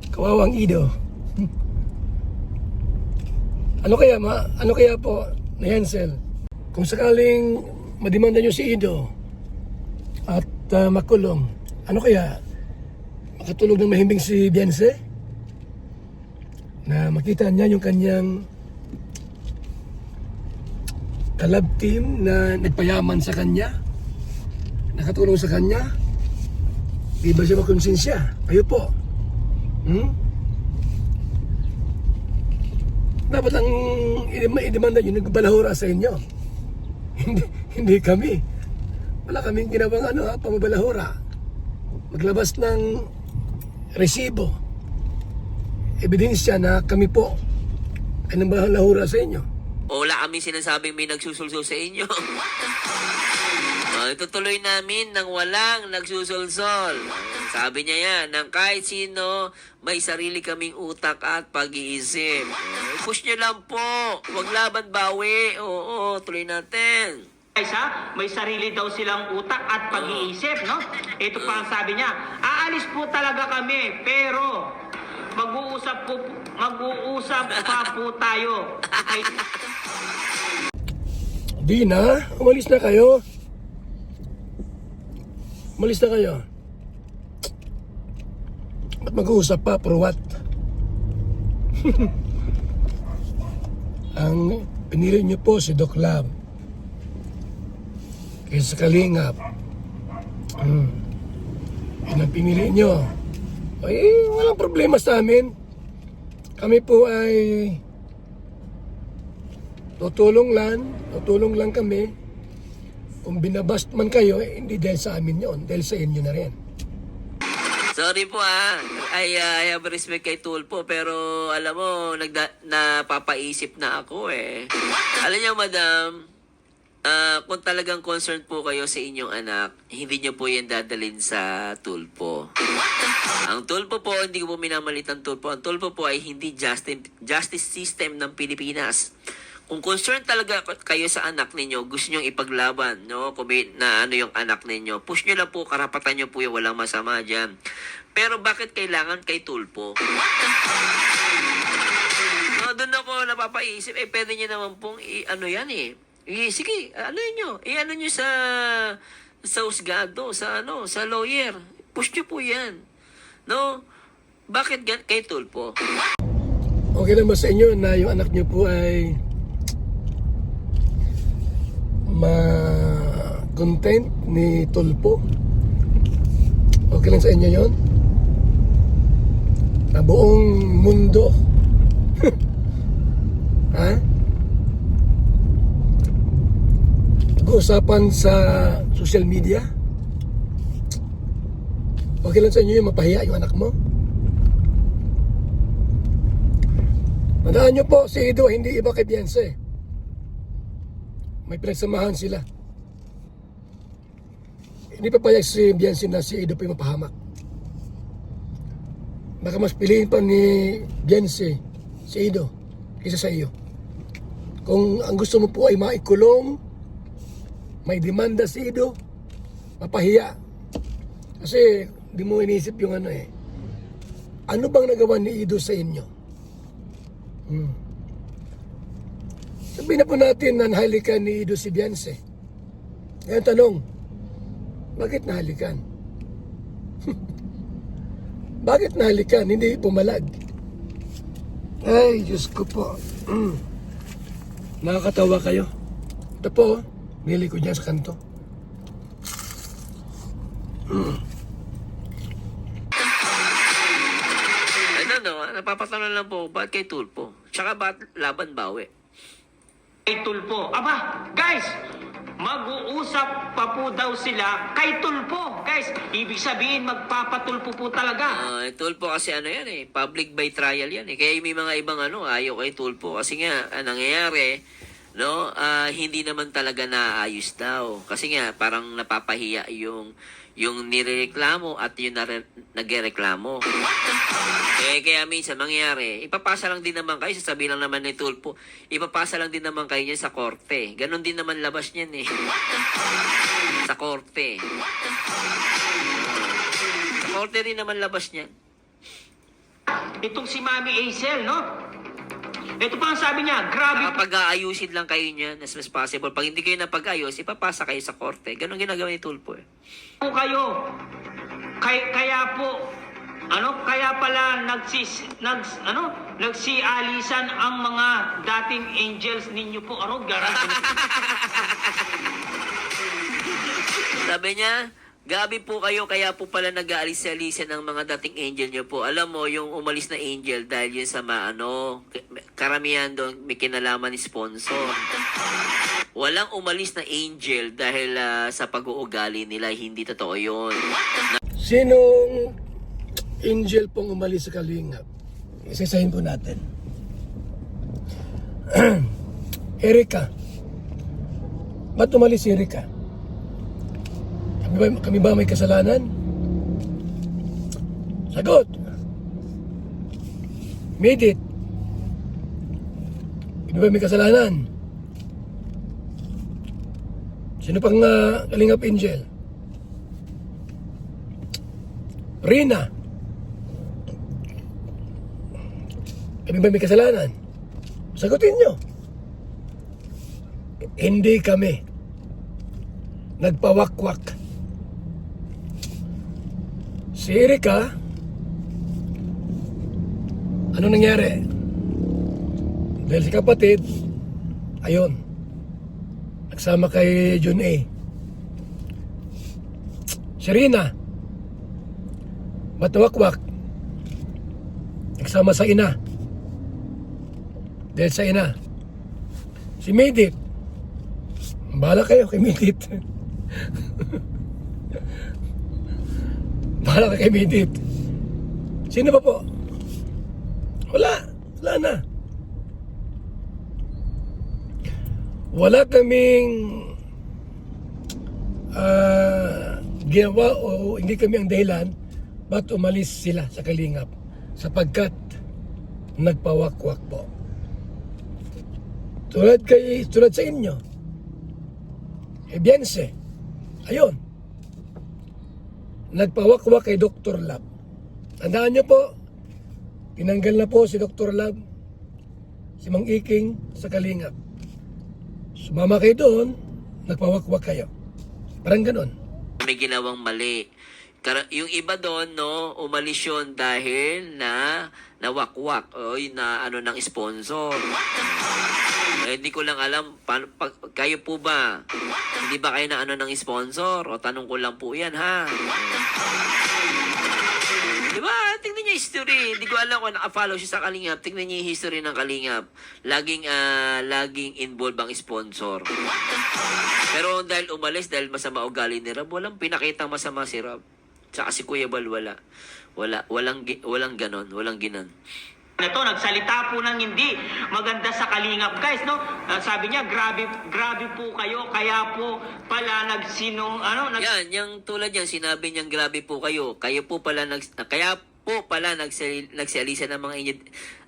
Kawawang Ido. Ano kaya po na Hansel? Kung sakaling madimanda nyo si Ido at makulong, ano kaya? Makatulog ng mahimbing si Jancy? Na makita niya yung kanyang kalab team na nagpayaman sa kanya, nakatulong sa kanya. Di ba siya makonsensya? Kayo po. Dapat lang i-demanda yun, nagbalahura sa inyo. hindi kami. Wala kaming ginawang pamabalahura. Maglabas ng resibo. Ebidensya na kami po ay nagbalahura sa inyo. Wala kami sinasabing may nagsusulsol sa inyo. Itutuloy namin ng walang nagsusulsol. Sabi niya yan, ng kahit sino, may sarili kaming utak at pag-iisip. Push niyo lang po. Huwag laban bawi. Oo, tuloy natin. guys may sarili daw silang utak at pag-iisip, no? Ito pa ang sabi niya, aalis po talaga kami, pero mag-uusap pa po tayo. Okay. Di na, umalis na kayo. Umalis na kayo. At mag-uusap pa, for what? Ang pinili niyo po si Doc Lab. Kaysa Kalingap. Yun ang pinili niyo. Ay, walang problema sa amin. Kami po ay tutulong lang kami. Kung binabast man kayo, hindi dahil sa amin yon, dahil sa inyo na rin. Sorry po I have respect kay Tulpo, pero alam mo, napapaisip na ako Alam niyo, madam, kung talagang concerned po kayo sa inyong anak, hindi niyo po yan dadalhin sa Tulpo. Ang Tulpo po, hindi ko po minamalit ang Tulpo. Ang Tulpo po ay hindi justice system ng Pilipinas. Kung concerned talaga kayo sa anak ninyo, gusto nyo ipaglaban, no? Kung na yung anak ninyo, push nyo lang po, karapatan nyo po yung walang masama dyan. Pero bakit kailangan kay Tulpo? No, doon ako napapaisip, pwede nyo naman pong, Sige, ano nyo sa husgado, sa lawyer. Push nyo po yan. No? Bakit kay Tulpo? Okay lang ba sa inyo na yung anak niyo po ay ma-content ni Tulpo? Okay lang sa inyo yon? Na buong mundo. Ha? Pag-uusapan sa social media? Okay lang sa inyo yung mapahiya yung anak mo? Tandaan nyo po, si Ido hindi iba kay Beyonce. May pinagsamahan sila. Hindi pa payag si Beyonce na si Ido pa yung mapahamak. Baka mas piliin pa ni Beyonce si Ido kaysa sa iyo. Kung ang gusto mo po ay maikulong, may demanda si Ido, mapahiya. Kasi di mo inisip yung ano bang nagawa ni Ido sa inyo? Sabihin na po natin na nahalikan ni Ido si Beyonce. Ngayon tanong, bakit nahalikan? Bakit nahalikan? Hindi pumalag. Ay, Diyos ko po. Nakakatawa kayo. Ito po, nili ko dyan sa kanto. Napapatanong lang po, ba't kay Tulpo? Tsaka ba't laban bawi? Kay Tulpo. Aba, guys, mag-uusap pa po daw sila kay Tulpo. Guys, ibig sabihin magpapatulpo po talaga. Tulpo kasi yan public by trial yan Kaya may mga ibang ayaw kay Tulpo. Kasi nga, nangyayari, hindi naman talaga naayos daw. Kasi nga, parang napapahiya yung nirereklamo at yung nagrereklamo. Kaya minsan mangyari, ipapasa lang din naman kayo, sasabihin lang naman ni Tulpo, ipapasa lang din naman kayo niyan sa korte. Ganon din naman labas niyan Sa korte. Sa korte rin naman labas niyan. Itong si Mami Hazel, no? Ito pa ang sabi niya, grabe. Kapag aayusin lang kayo niyan as much as possible. Pag hindi kayo napag-ayos, ipapasa kayo sa korte. Ganon ginagawa ni Tulpo po kayo. Kaya po, kaya pala nagsialisan ang mga dating angels ninyo po. Sabi niya, gabi po kayo, kaya po pala nag-aalis-alisan ng mga dating angel niyo po. Alam mo, yung umalis na angel dahil yun sa karamihan doon may kinalaman ni sponsor. Walang umalis na angel dahil sa pag-uugali nila, hindi totoo yun. Sinong angel pong umalis sa Kalingap? Isasahin po natin. Erika. Ba't umalis si Erika? Kami ba may kasalanan? Sagot. Made it. Kami ba may kasalanan? Sino pang Kalingap Angel? Rina. Kami ba may kasalanan? Sagutin nyo. Hindi kami. Nagpawakwak. Si Erika, ano nangyari? Dahil si kapatid, ayun, nagsama kay John A. Si Rina, matawakwak, nagsama sa ina. Dahil sa ina. Si Medit, bahala kayo kay Medit. Bahala ka kay Medit. Sino ba po? Wala na. Wala kaming ginawa o hindi kami ang dahilan ba't umalis sila sa Kalingap sapagkat nagpawakwak po. Tulad sa inyo. Beyonce. Ayun. Nagpawakwak kay Dr. Love. Tandaan nyo po, tinanggal na po si Dr. Love, si Mang Iking sa Kalingap. Sumama kayo doon, nagpawakwak kayo. Parang ganon. May ginawang mali. Yung iba doon, no, umalis yun dahil na nawakwak o na ano ng sponsor. Hindi ko lang alam, kayo po ba? Hindi ba kayo na ano ng sponsor? O tanong ko lang po yan, ha? Diba? Tingnan niyo history. Hindi ko alam kung naka-follow siya sa Kalingap. Tingnan niyo yung history ng Kalingap. Laging involved ang sponsor. Pero dahil umalis, dahil masama ugali ni Rab, walang pinakitang masama si Rab. Tsaka si Kuya Bal, walang ganon, walang ginan. Ito, nagsalita po ng hindi maganda sa Kalingap, guys, no? Sabi niya, grabe po kayo, kaya po pala Yan, yung tulad yan, sinabi niyang grabe po kayo. Kaya po pala nagsialisa ng mga angel,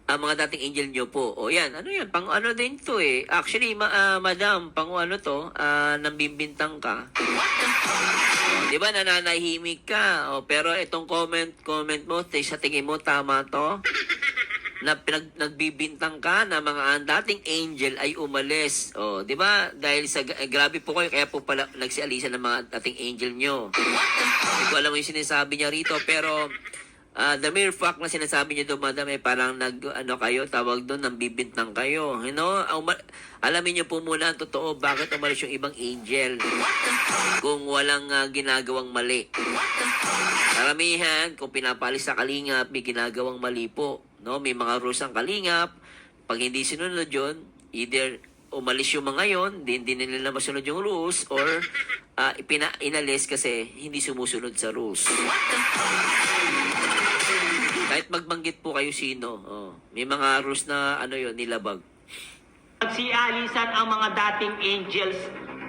mga dating angel niyo po. O yan, ano yan, pang ano din to eh. Actually, madam, pang ano to, nambimbintang ka. Di ba, nananahimik ka. O, pero itong comment mo, sa tingin mo, tama to? Na nagbibintang ka na mga dating angel ay umalis. O, di ba? Dahil sa grabe po kayo, kaya po pala nagsialisa ng mga dating angel nyo. Hindi ko alam yung sinasabi niya rito, pero the mere fact na sinasabi niyo doon, madam, parang kayo, tawag doon, nambibintang kayo. You know? Alamin niyo po muna ang totoo, bakit umalis yung ibang angel kung walang ginagawang mali. Karamihan, kung pinapalis sa Kalingap, may ginagawang mali po. No? May mga rules ang Kalingap. Pag hindi sinunod yun, either umalis yung mga yon, hindi nila masunod yung rules, or inalis kasi hindi sumusunod sa rules. Kahit magbanggit po kayo sino, may mga rules na nilabag. Nagsialisan ang mga dating angels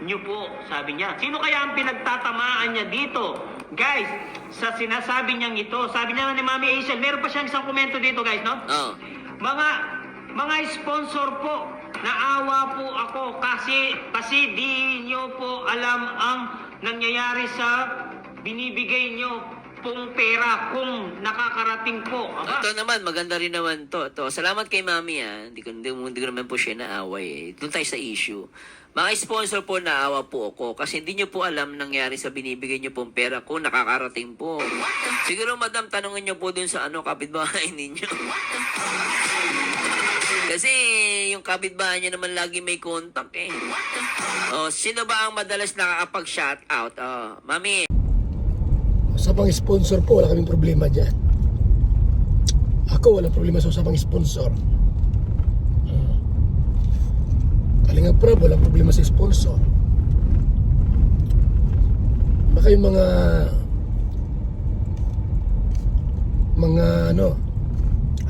niyo po, sabi niya. Sino kaya ang pinagtatamaan niya dito? Guys, sa sinasabi niyang ito, sabi niya ni Mami Asian, meron pa siyang isang komento dito, guys, no? Mga sponsor po, naawa po ako kasi di niyo po alam ang nangyayari sa binibigay niyo pong pera kung nakakarating po. Ito naman, maganda rin naman to. Salamat kay Mami, Hindi ko naman po siya naaway. Doon tayo sa issue. Mga sponsor po, naawa po ako kasi hindi nyo po alam nangyari sa binibigay nyo pong pera kung nakakarating po. Siguro, madam, tanongin nyo po dun sa kapitbahay ninyo. Kasi yung kapitbahay nyo naman lagi may contact eh. Sino ba ang madalas nakakapag-shout out? Mami. Usapang sponsor po, wala kaming problema dyan. Ako, walang problema sa usapang sponsor. Kalingap Prab, walang problema sa sponsor. Baka yung mga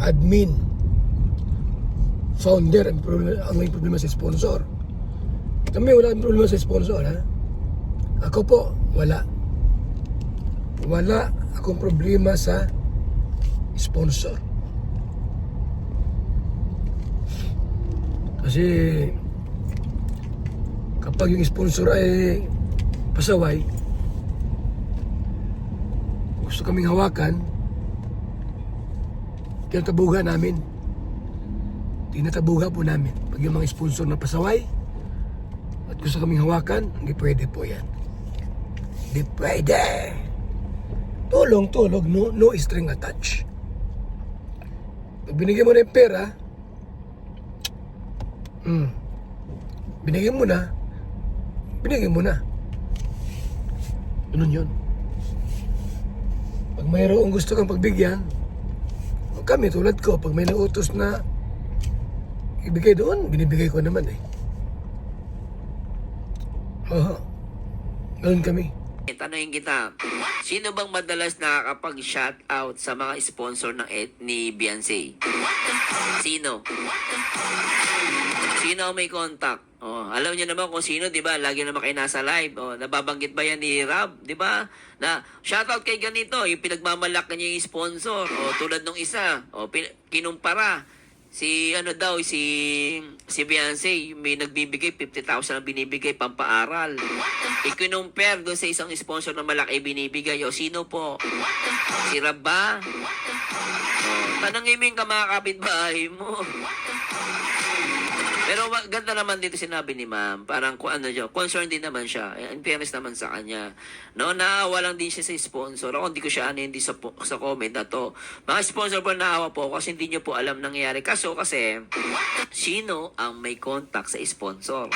admin, founder, ang may problema sa sponsor. Kami, wala kaming problema sa sponsor, ha? Ako po, wala akong problema sa sponsor. Kasi kapag yung sponsor ay pasaway, gusto kaming hawakan, tinatabuhan namin. Tinatabuhan po namin. Pag yung mga sponsor na pasaway at gusto kaming hawakan, hindi pwede po yan. Hindi pwede. Tulong, no string attached. Pag binigyan mo na yung pera, binigyan mo na. Ganun yun. Pag mayroong gusto kang pagbigyan, kami tulad ko, pag may nautos na ibigay doon, binibigay ko naman eh. Ganun kami. Tanungin kita, sino bang madalas nakakapag-shout out sa mga sponsor ni Beyonce? Sino? Sino ang may contact? Alam niyo naman kung sino, di ba? Lagi naman kayo nasa live. Nababanggit ba yan ni Rab? Di ba? Na shout out kay ganito, yung pinagmamalak niya yung sponsor. Tulad nung isa, kinumpara. Si Beyonce, may nagbibigay 50,000 ang binibigay pampaaral. Ikinumpare doon sa isang sponsor na malaki binibigay. Sino po? Si Rab ba? Tanangin mo yung mga kapitbahay mo. Pero ganda naman dito sinabi ni ma'am, parang kung ano siya, concerned din naman siya. In fairness naman sa kanya. No, naawa lang din siya sa sponsor. Ako hindi ko siya hindi sa comment na to. Mga sponsor po naawa po kasi hindi nyo po alam nangyayari. Kaso kasi, sino ang may contact sa sponsor?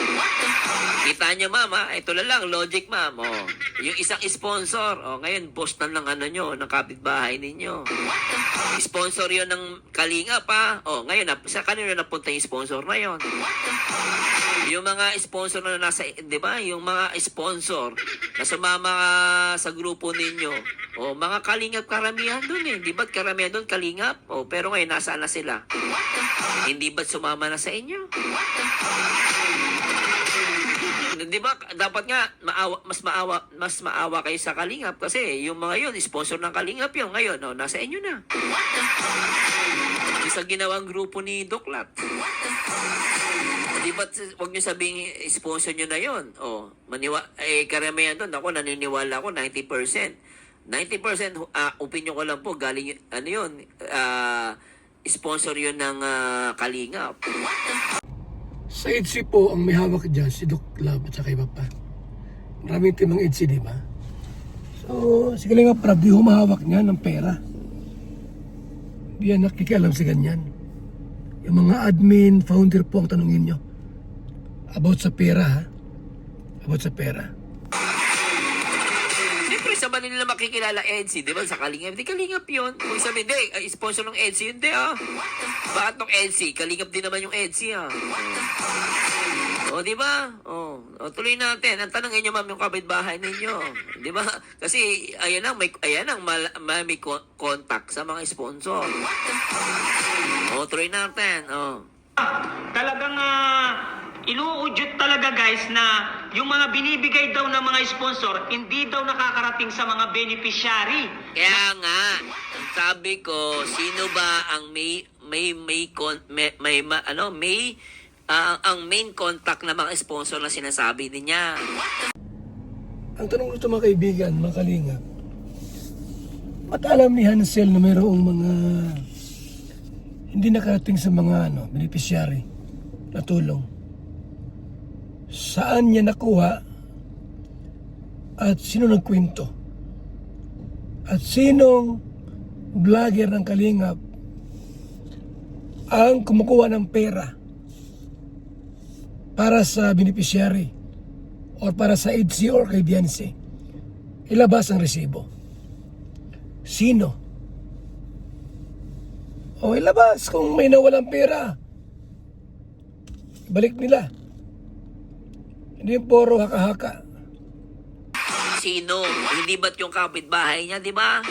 Kita nyo ma'am ha? Ito na lang, logic ma'am. Oh. Yung isang sponsor, oh, ngayon boss na ng ano nyo, ng kapitbahay ninyo. Sponsor yon ng Kalinga pa. Oh, ngayon, sa kanino napunta yung sponsor na yon? Yung mga sponsor na nasa, di ba? Yung mga sponsor na sumama sa grupo ninyo. O, mga kalingap karamihan dun eh. Di ba't karamihan dun kalingap? O, pero ngayon, nasaan na sila? Hindi ba't sumama na sa inyo? Di ba, dapat nga, mas maawa kayo sa kalingap kasi yung mga yun, sponsor ng kalingap yun. Ngayon, o, nasa inyo na. Sa ginawang grupo ni Doklat. Di ba, huwag nyo sabihin, sponsor nyo na yun. O, karamihan doon, ako naniniwala ako, 90%. 90%, opinion ko lang po, galing, ano yun, sponsor yun ng Kalingap. Sa EDSI po, ang may hawak dyan, si Doc Lab at saka iba pa. Maraming timang EDSI, di ba? So, si Kalinga Prab, di humahawak niya ng pera. Di yan nakikialam sa ganyan. Yung mga admin, founder po ang tanungin nyo. About sa pera, ha? About sa pera. Siyempre, sa Manila makikilala EDSI, di ba? Sa Kalingap, di Kalingap yun. Kung sabihin, di, sponsor ng EDSI, hindi ah. Bakit ng EDSI? Kalingap din naman yung EDSI ah. O, di ba? O, tuloy natin. Ang tanongin nyo, ma'am, yung kapitbahay ninyo. Di ba? Kasi, ayan ang may contact sa mga sponsor. O, tuloy natin. O. Talagang inuudyot talaga guys na yung mga binibigay daw ng mga sponsor hindi daw nakakarating sa mga beneficiary. Kaya nga, ang sabi ko, sino ba ang ang main contact na mga sponsor na sinasabi niya? Ang tanong nito mga kaibigan, mga Kalinga, at alam ni Hansel na mayroong mga hindi nakarating sa mga beneficiary na tulong. Saan niya nakuha at sino nagkwento? At sinong vlogger ng Kalingap ang kumukuha ng pera para sa beneficiary o para sa EDSI or kay Beyonce? Ilabas ang resibo. Sino? O ilabas kung may nawalang pera. Balik nila. Hindi yung puro haka-haka. Sino? Hindi ba't yung kapitbahay niya, di ba?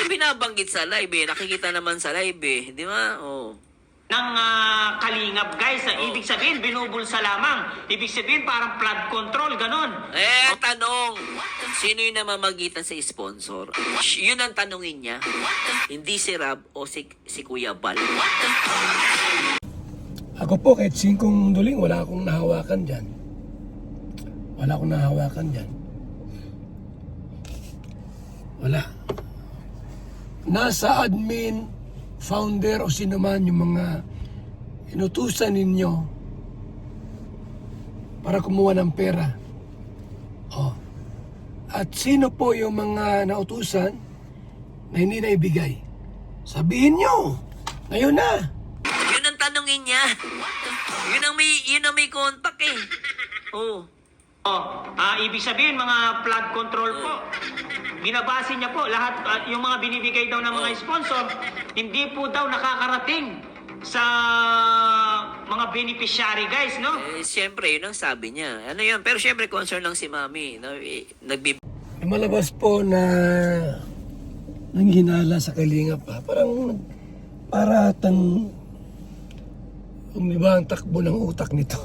Binabanggit sa live eh. Nakikita naman sa live eh. Di ba? Oh. Ng Kalingap guys, na ibig sabihin binubulsa lamang. Ibig sabihin parang flood control, ganon. Ang tanong, sino yung namamagitan sa sponsor? Yun ang tanongin niya. Hindi si Rab o si Kuya Bal. Ako po kahit 5 duling wala akong nahawakan dyan. Wala akong nahawakan dyan. Wala. Nasa admin, founder o sino man yung mga inutusan ninyo para kumuha ng pera. Oh. At sino po yung mga nautusan na hindi na ibigay? Sabihin nyo. Ngayon na. Yun ang tanongin niya. Yun ang may contact eh. Oh. Ibig sabihin mga flood control po. Binabase niya po lahat yung mga binibigay daw ng mga sponsor, hindi po daw nakakarating sa mga beneficiary guys, no? Siyempre, yun ang sabi niya. Ano yun? Pero siyempre, concern lang si Mami. No? Lumalabas po na nanghinala sa Kalingap pa. Parang umiba ang takbo ng utak nito.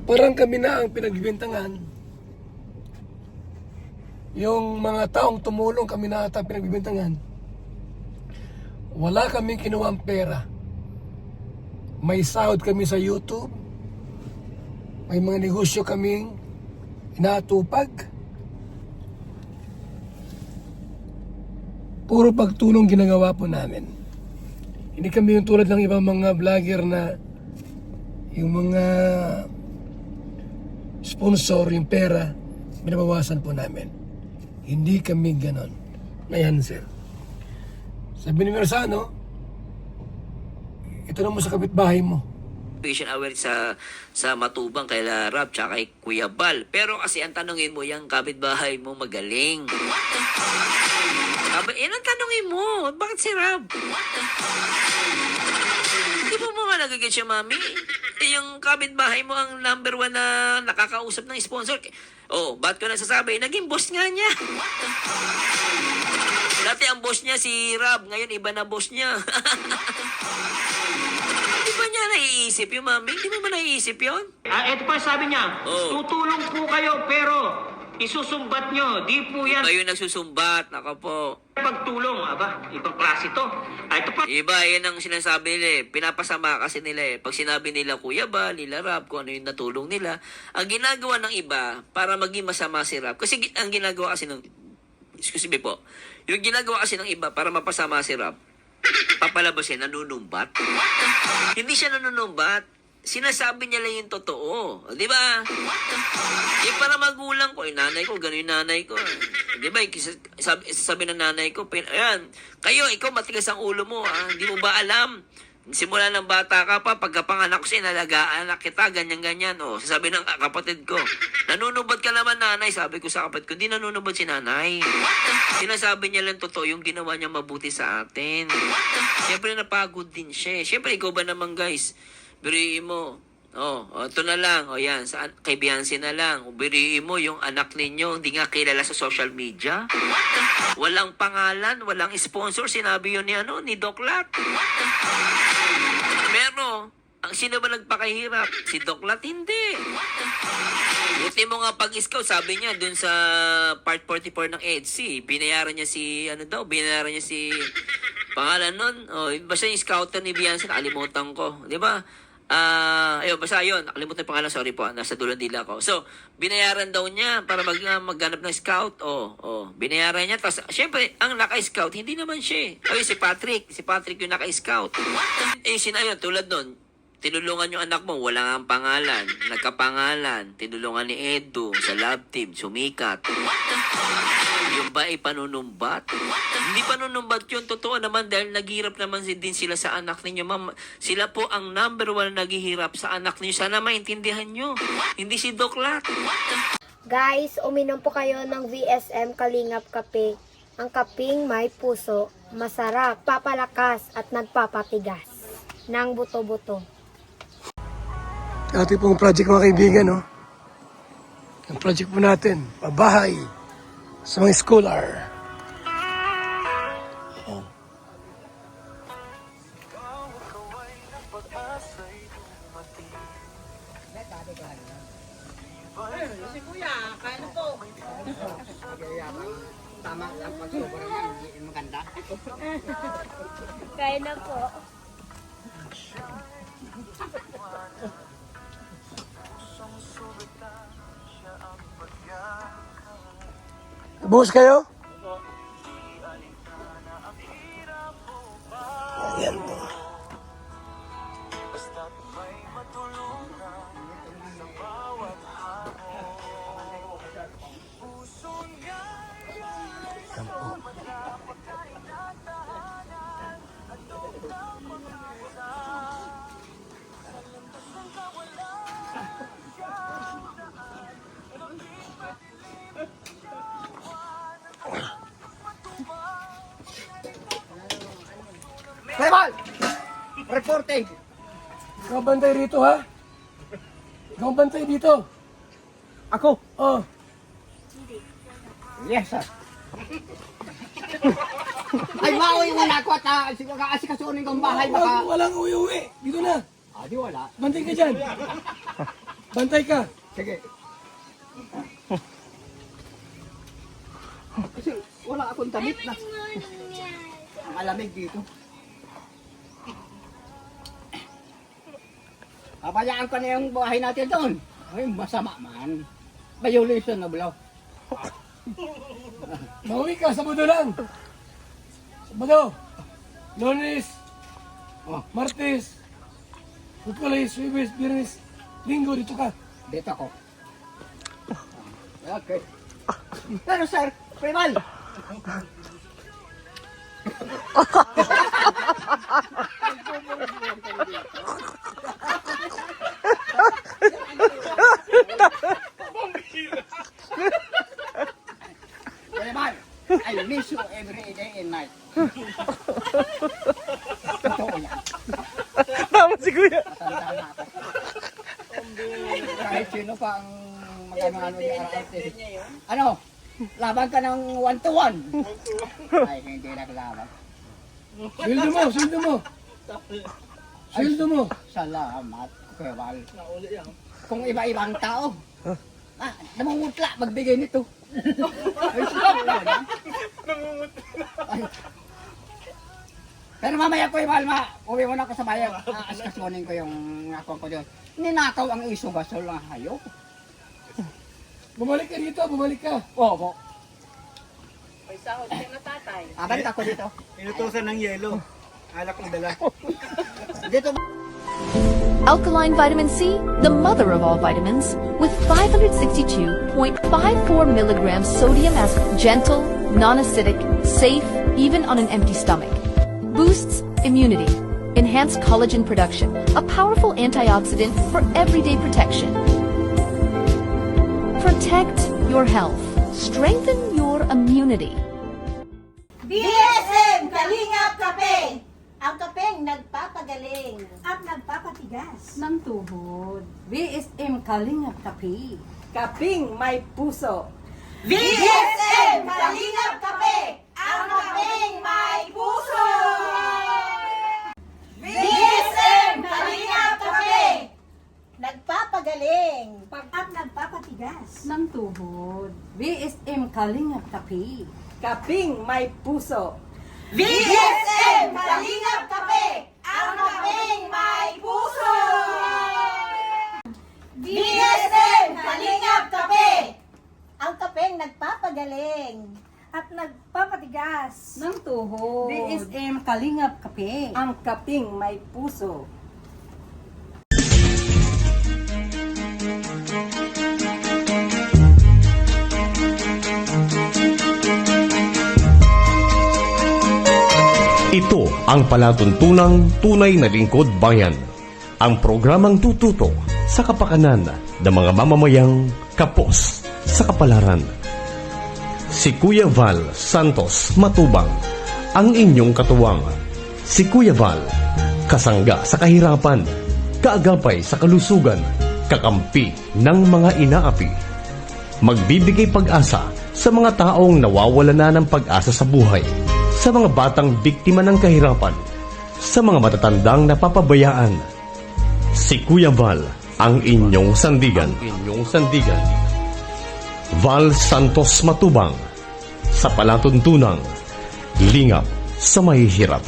Parang kami na ang pinagbibintangan. Yung mga taong tumulong kami na ata pinagbibintangan. Wala kaming kinuwang pera. May sahod kami sa YouTube. May mga negosyo kaming inatupag. puro pagtulong ginagawa po namin. Hindi kami yung tulad ng ibang mga vlogger na yung mga sponsor, yung pera, binabawasan po namin. Hindi kami ganon. Ayan, sir. Sabi ni Mersano, ito naman sa kapitbahay mo. Patient aware sa Matubang kay Rab tsaka kay Kuya Bal. Pero kasi ang tanongin mo, yung kapitbahay mo magaling. Yan ang tanongin mo. Bakit si Rab? Hindi mo mga nagagit siya, mami. Yung kapitbahay mo ang number 1 na nakakausap ng sponsor. Oh, ba't ko nasasabi? Naging boss nga niya. Dati ang boss niya si Rab. Ngayon iba na boss niya. Hindi ba niya naiisip yun, mami? Hindi mo ba naiisip yun? Ito pa sabi niya, tutulong po kayo pero isusumbat nyo. Di po yan Kayo nagsusumbat. Naka po. pagtulong. Aba, ibang klase to. Ito pa. Iba, yan ang sinasabi nila eh. Pinapasama kasi nila eh. Pag sinabi nila Kuya Bal, nila Rab, kung ano yung natulong nila, ang ginagawa ng iba para maging masama si Rab. Kasi ang ginagawa kasi ng, excuse me po, yung ginagawa kasi ng iba para mapasama si Rab, papalabasin, nanunumbat. Hindi siya nanunumbat. Sinasabi niya lang yung totoo. Di ba? Yung para magulang ko, yung nanay ko, gano'n yung nanay ko. Di ba? Sabi ng nanay ko, ayan, kayo, ikaw matigas ang ulo mo. Hindi mo ba alam? Simula ng bata ka pa, pagkapanganak ko siya, nalagaan anak kita, ganyan-ganyan. Sasabi ng kapatid ko, nanunubad ka naman nanay. Sabi ko sa kapatid ko, hindi nanunubad si nanay. Sinasabi niya lang totoo yung ginawa niya mabuti sa atin. Siyempre napagod din siya. Siyempre ikaw ba naman guys, biriin mo. Ito na lang. Yan, kay Beyonce na lang. Biriin mo yung anak ninyo, hindi nga kilala sa social media. Walang pangalan, walang sponsor. Sinabi yun ni Doc Lat. Pero, ang sino ba nagpakahirap? Si Doc Lat, hindi. Buti mo nga pag-scout, sabi niya, dun sa part 44 ng EDC, binayaran niya si, pangalan nun, basta yung scouter ni Beyonce, nakalimutan ko. Di ba? Basta yun, nakalimutan yung pangalan, sorry po, nasa dulo dila ko. So, binayaran daw niya para magganap ng scout. Binayaran niya. Tapos, syempre, ang naka-scout, hindi naman siya. Si Patrick yung naka-scout. Ayun, tulad nun, tinulungan yung anak mo, wala nga ang pangalan, nagkapangalan, tinulungan ni Edu sa lab team, sumikat. Yung ba ay panunumbat? Hindi panunumbat yun, totoo naman dahil naghihirap naman din sila sa anak ninyo. Ma'am, sila po ang number 1 naghihirap sa anak ninyo. Sana maintindihan nyo. Hindi si Doc Lat. Guys, uminom po kayo ng VSM Kalingap Kape. Ang kaping may puso, masarap, papalakas at nagpapatigas ng buto-buto. Ito pong project mga kaibigan, no? Ang project po natin, pabahay sa mga scholar. Tama lang pag sobrang hindi maganda. Kaya na po. Buhos kayo? Ayan po. Ayan po. Rebal! Reporting! Ikaw bantay rito, ha? Ikaw bantay dito. Ako? Oh. Yes, sir. Ay, mauwi muna ako at asikasunin kong bahay baka... Walang uwi-uwi. Dito na. Di wala. Bantay ka dyan. Bantay ka. Sige. Kasi wala akong damit na. Ang alamig dito. Pabayaan ko na yung bahay natin doon. Ay, masama man. Violation na bulaw. Mauwi ka sa mundo lang. Sabado, Lunes, Martes, Miyerkules, Huwebes, Biyernes, Linggo, dito ka. Dito ako. Okay. Pero sir, Primal. Primal, I miss you every day and night. Totoo yan. Tama si Kuya. Matanda na ako. Kahit sino pa ang magano-ano ni Arate. Ano? Laban ka ng 1-to-1. Ay, hindi naglaban. Sweldo mo, sweldo mo. Sweldo mo. Salamat, Kuya Val. Kung iba-ibang tao, namumutla, magbigay nito. Ay, Ay. Pero mamaya Kuya Val, uwi mo na ako sa bayan. Askasunin ko yung ako ko doon. Ninakaw ang iso gasol ng hayop. Bumalik ka dito, bumalik ka. Oo. May sahod ka na tatay. Balik ako dito. Inutusan ng yelo. Alak ng dala. Dito Alkaline vitamin C, the mother of all vitamins, with 562.54 milligrams sodium as gentle, non-acidic, safe, even on an empty stomach. Boosts immunity, enhanced collagen production, a powerful antioxidant for everyday protection. Protect your health. Strengthen your immunity. BSM Kalingap Kape! Ang kapeng nagpapagaling at nagpapatigas Ng tuhod. BSM Kalingap Kape. Kaping may puso. BSM Kalingap Kape! Ang kapeng may puso! BSM Kalingap Kape! Nagpapagaling at nagpapatigas Ng tuhod. BSM Kalingap Kape. Kaping may puso. BSM Kalingap Kape! Ang kapeng may puso! BSM Kalingap Kape! Ang kapeng nagpapagaling at nagpapatigas. Ng tuhod. BSM Kalingap Kape. Ang kaping may puso. Ito ang palatuntunang tunay na lingkod bayan. Ang programang tututo sa kapakanan ng mga mamamayang kapos sa kapalaran. Si Kuya Val Santos Matubang, ang inyong katuwang. Si Kuya Val, kasangga sa kahirapan, kaagapay sa kalusugan, kakampi ng mga inaapi. Magbibigay pag-asa sa mga taong nawawala na ng pag-asa sa buhay, sa mga batang biktima ng kahirapan, sa mga matatandang napapabayaan. Si Kuya Val, ang inyong sandigan. Val Santos Matubang, sa palatuntunang lingap sa mahihirap.